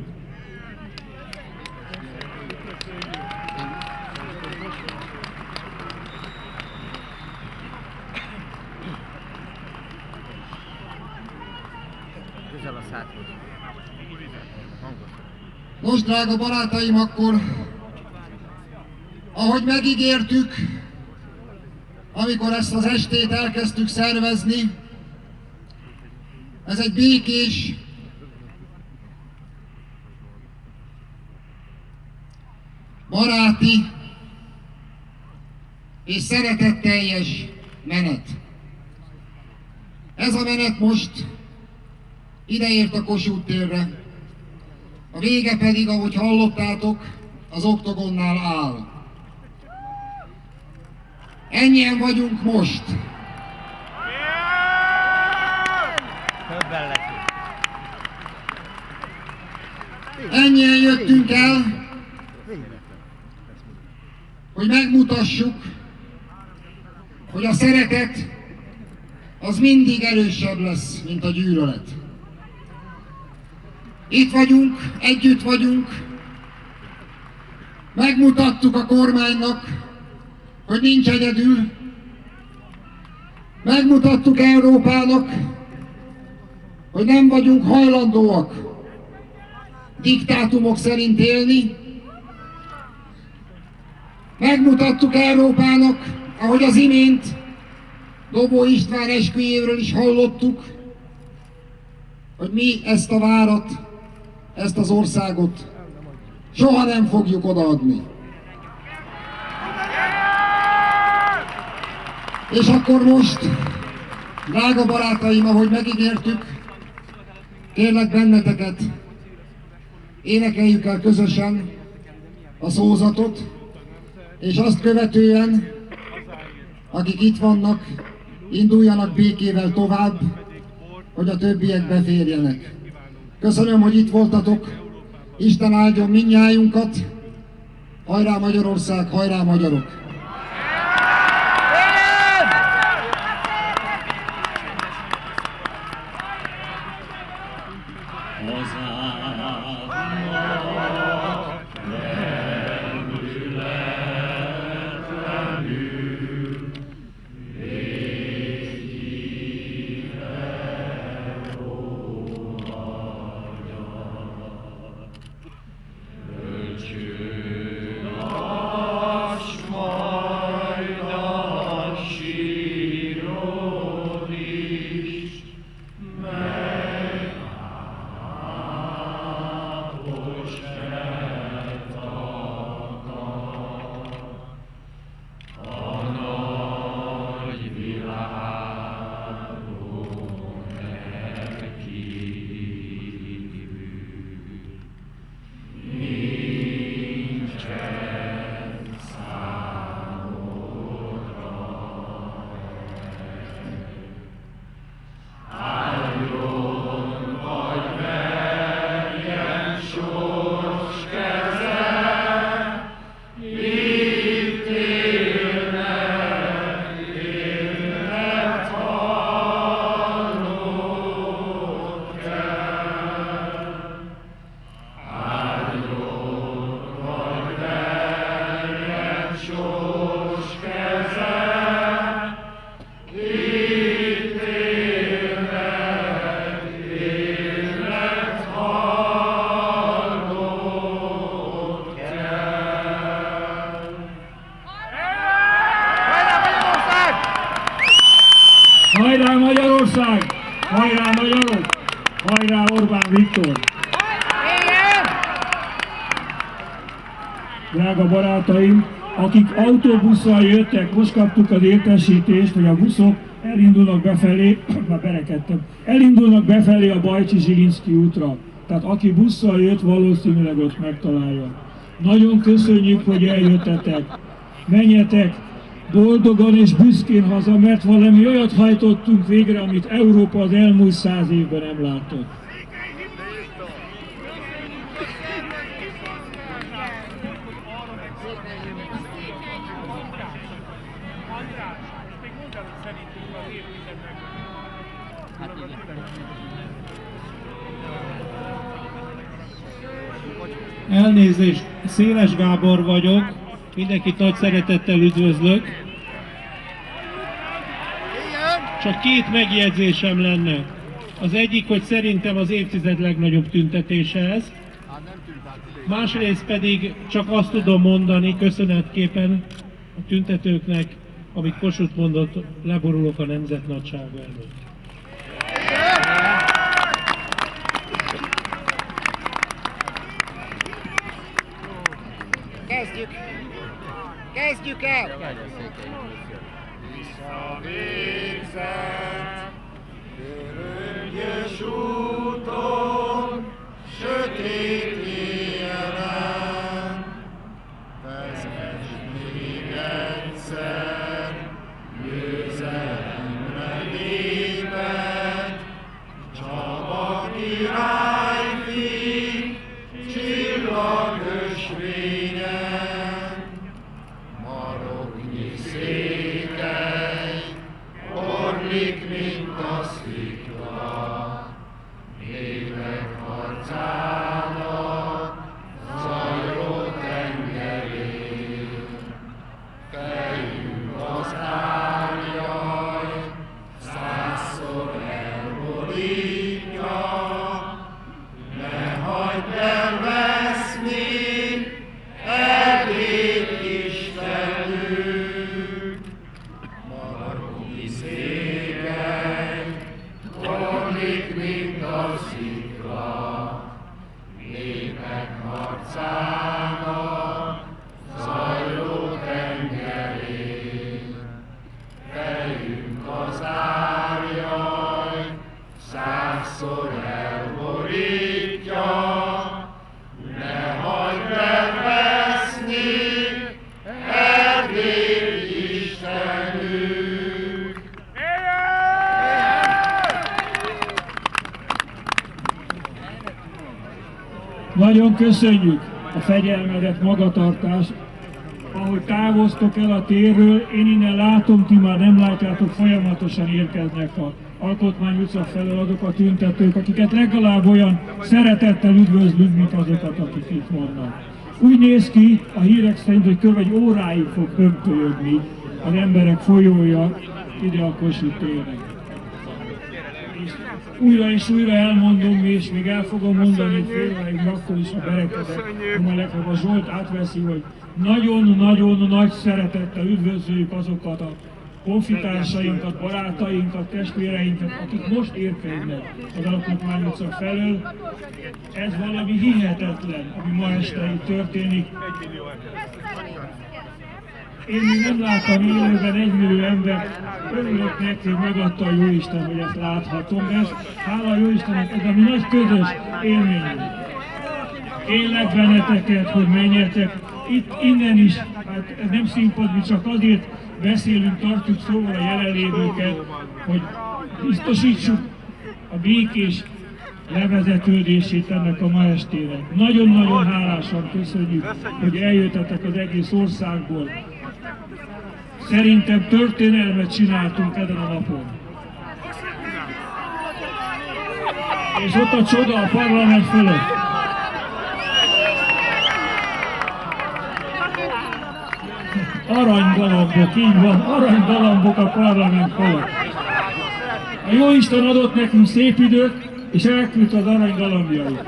Most, drága barátaim, akkor, ahogy megígértük, amikor ezt az estét elkezdtük szervezni, ez egy békés, baráti és szeretetteljes menet. Ez a menet most ideért a Kossuth térre, a vége pedig, ahogy hallottátok, az oktogonnál áll. Ennyien vagyunk most. Ennyien jöttünk el, hogy megmutassuk, hogy a szeretet az mindig erősebb lesz, mint a gyűlölet. Itt vagyunk, együtt vagyunk, megmutattuk a kormánynak, hogy nincs egyedül, megmutattuk Európának, hogy nem vagyunk hajlandóak diktátumok szerint élni, megmutattuk Európának, ahogy az imént Dobó István esküjéről is hallottuk, hogy mi ezt a várat, ezt az országot soha nem fogjuk odaadni. És akkor most, drága barátaim, ahogy megígértük, kérlek benneteket, énekeljük el közösen a szózatot, és azt követően akik itt vannak, induljanak békével tovább, hogy a többiek beférjenek. Köszönöm, hogy itt voltatok. Isten áldjon mindnyájunkat. Hajrá Magyarország, hajrá magyarok! Hajrá Magyarország! Hajrá magyarok! Hajrá Orbán Viktor! Drága barátaim, akik autóbusszal jöttek, most kaptuk az értesítést, hogy a buszok elindulnak befelé, elindulnak befelé a Bajcsi-Zsilinszky útra. Tehát aki busszal jött, valószínűleg ott megtalálja. Nagyon köszönjük, hogy eljöttetek. Menjetek boldogan és büszkén haza, mert valami olyat hajtottunk végre, amit Európa az elmúlt 100 évben nem látott. Elnézést, Széles Gábor vagyok, mindenkit nagy szeretettel üdvözlök. Csak két megjegyzésem lenne. Az egyik, hogy szerintem az évtized legnagyobb tüntetése ez. Másrészt pedig csak azt tudom mondani köszönetképpen a tüntetőknek, amit Kossuth mondott, leborulok a nemzet nagysága előtt. Kezdjük el! Visszavégzett, köröngyös úton, sötét éjjelen, vezess még egyszer, győzelemre néped, Csaba királyfi, csillagösvényen, maroknyi székely, orlik, mint a szikla, népek harcának zajló tengerén. Fejünk az árjaj, 100-szor elborítja, ne hagyd elveszni Erdélyt, Istenünk, maroknyi székely, orlik, mint a szikla, népek harcának zajló tengerén. Fejünk az árjaj, 100-szor elborítja, Nagyon köszönjük a fegyelmedet, magatartást. Ahogy távoztok el a térről, én innen látom, ti már nem látjátok, folyamatosan érkeznek a Alkotmány utca felől azok a tüntetők, akiket legalább olyan szeretettel üdvözlünk, mint azokat, akik itt vannak. Úgy néz ki a hírek szerint, hogy kb. Egy óráig fog hömpölyögni az emberek folyója ide a Kossuth téren. És újra elmondom, és még el fogom mondani fél óráig, akkor is a berekedet, majd legfeljebb a Zsolt átveszi, hogy nagyon-nagyon nagy szeretettel üdvözöljük azokat a honfitársainkat, barátainkat, testvéreinket, akik most érkeznek az Alkotmány utca felől. Ez valami hihetetlen, ami ma este itt történik. Én még nem láttam élőben 1 millió embert, örülök neki, hogy megadta a Jóisten, hogy ezt láthatom, de ez, hála a Jóistennek, ez a mi nagy közös élményünk. Kérlek benneteket, hogy menjetek, itt innen is, hát ez nem színpad, mi csak azért beszélünk, tartjuk szóval a jelenlévőket, hogy biztosítsuk a békés levezetődését ennek a ma estére. Nagyon-nagyon hálásan köszönjük, hogy eljöttetek az egész országból. Szerintem történelmet csináltunk ezen a napon. És ott a csoda a parlament fölött. Aranygalambok, így van, aranygalambok a parlament fölött. A Jóisten adott nekünk szép időt, és elküldte az aranygalambjait.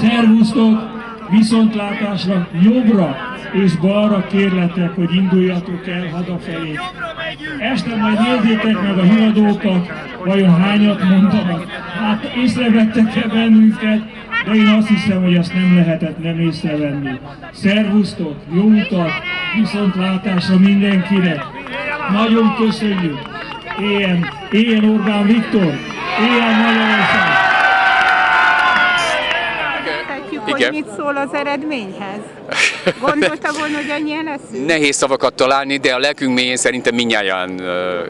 Szervusztok, viszontlátásra, jobbra és balra kérletek, hogy induljatok el hazafelé. Este majd nézzétek meg a híradókat, vajon hányat mondanak. Hát észrevettek-e bennünket, de én azt hiszem, hogy ezt nem lehetett nem észrevenni. Szervusztok, jó utat, viszontlátásra mindenkinek. Nagyon köszönjük. Éljen Orbán Viktor, éljen Magyarország. Hogy mit szól az eredményhez? Gondolta volna, hogy ennyien leszünk? Nehéz szavakat találni, de a lelkünk mélyén szerintem mindnyájan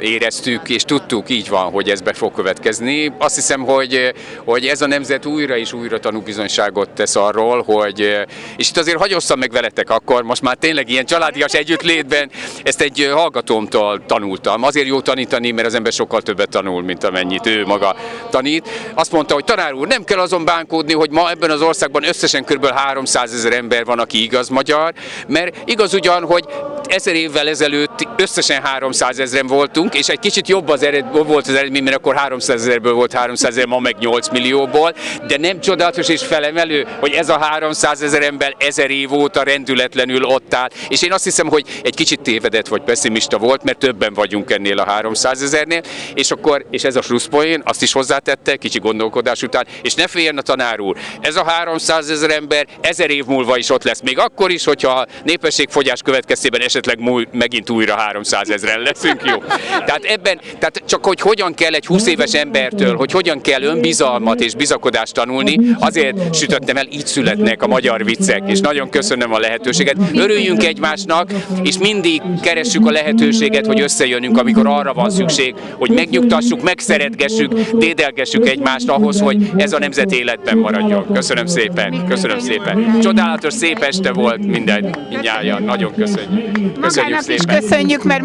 éreztük és tudtuk, így van, hogy ez be fog következni. Azt hiszem, hogy ez a nemzet újra és újra tanúbizonyságot tesz arról, hogy, és itt azért hagyosszam meg veletek akkor, most már tényleg ilyen családias együttlétben, ezt egy hallgatómtól tanultam. Azért jó tanítani, mert az ember sokkal többet tanul, mint amennyit ő maga tanít. Azt mondta, hogy tanár úr, nem kell azon bánkódni, hogy ma ebben az országban összesen kb. 300 000 ember van, aki igaz magyar, mert igaz ugyan, hogy 1000 évvel ezelőtt összesen 300 000-en voltunk, és egy kicsit jobb volt az eredmény, mert akkor 300 000-ből volt 300 000, ma meg 8 millióból, de nem csodálatos és felemelő, hogy ez a 300 000 ember 1000 év óta rendületlenül ott áll, és én azt hiszem, hogy egy kicsit tévedett vagy pessimista volt, mert többen vagyunk ennél a 300 000-nél, és ez a slusszpoén, azt is hozzátette, kicsi gondolkodás után, és ne féljen a tanár úr, ez a 300 000 ember 1000 év múlva is ott lesz, még akkor is, hogyha a népességfogyás következtében esetleg megint újra 300 000-en leszünk, jó. Tehát csak hogy hogyan kell egy 20 éves embertől, hogy hogyan kell önbizalmat és bizakodást tanulni, azért sütöttem el, így születnek a magyar viccek, és nagyon köszönöm a lehetőséget. Örüljünk egymásnak, és mindig keressük a lehetőséget, hogy összejönünk, amikor arra van szükség, hogy megnyugtassuk, megszeretgessük, dédelgessük egymást ahhoz, hogy ez a nemzet életben maradjon. Köszönöm szépen, köszönöm szépen. Csodálatos, szép este volt mindnyájan, nagyon köszönjük. Magának is köszönjük, mert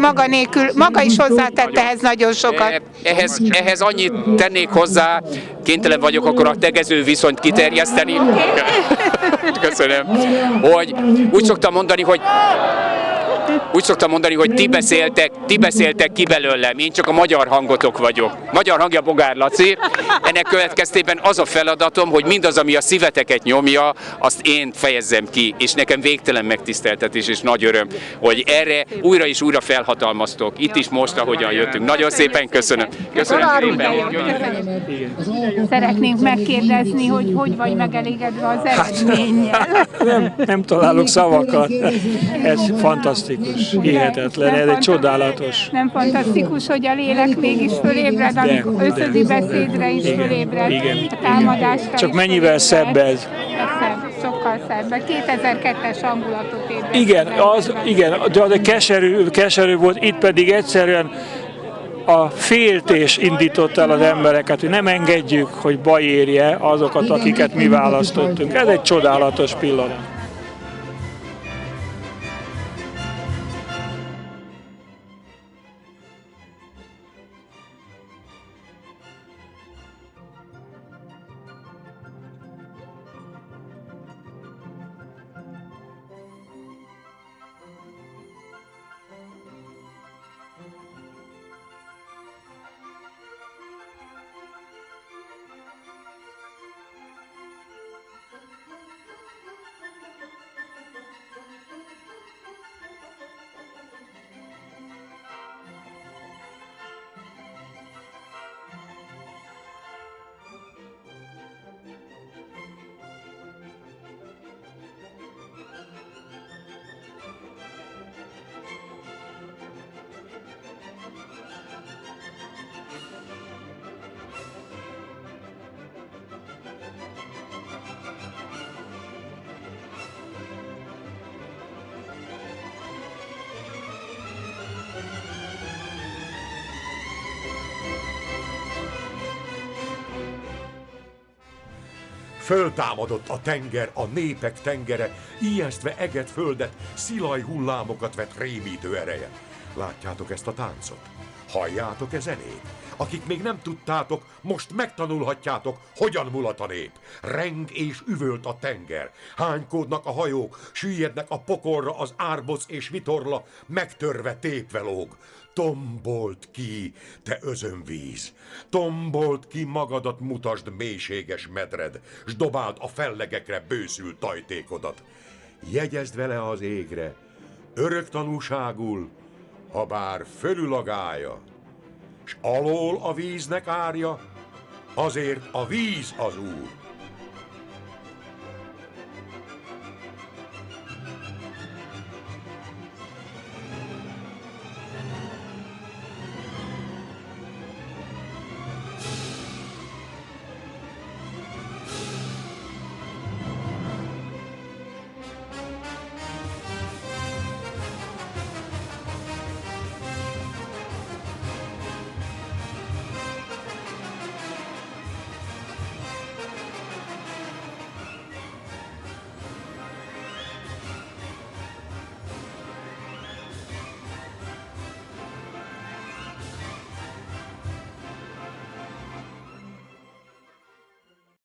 maga is hozzátett ehhez nagyon sokat. Ehhez annyit tennék hozzá, kénytelen vagyok akkor a tegező viszonyt kiterjeszteni. Köszönöm. Hogy úgy szoktam mondani, hogy ti beszéltek ki belőlem, én csak a magyar hangotok vagyok. Magyar hangja Bogár Laci, ennek következtében az a feladatom, hogy mindaz, ami a szíveteket nyomja, azt én fejezzem ki, és nekem végtelen megtiszteltetés és nagy öröm, hogy erre újra és újra felhatalmaztok. Itt is most, ahogyan jöttünk. Nagyon szépen köszönöm. Köszönöm szépen. Szeretnénk megkérdezni, hogy vagy megelégedve az eredménnyel. Nem találok szavakat. Ez fantasztikus, hihetetlen, ez egy csodálatos. Nem fantasztikus, hogy a lélek mégis fölébred, amikor összödi beszédre is fölébred a támadásra. Csak mennyivel szebb ez. Sokkal szebb. 2002-es hangulatot ébred. Igen, de keserű volt, itt pedig egyszerűen a féltés indított el az embereket, hogy nem engedjük, hogy baj érje azokat, akiket mi választottunk. Ez egy csodálatos pillanat. Föltámadott a tenger, a népek tengere, ijesztve eget földet, szilaj hullámokat vett rémítő ereje. Látjátok ezt a táncot? Halljátok-e zenét? Akik még nem tudtátok, most megtanulhatjátok, hogyan mulat a nép. Reng és üvölt a tenger, hánykódnak a hajók, süllyednek a pokolra az árboc és vitorla, megtörve tépve lóg. Tombolt ki, te özönvíz! Tombolt ki magadat, mutasd mélységes medred, s dobáld a fellegekre bőszült tajtékodat. Jegyezd vele az égre, örök tanúságul, habár fölül a gálya, s alól a víznek árja, azért a víz az úr.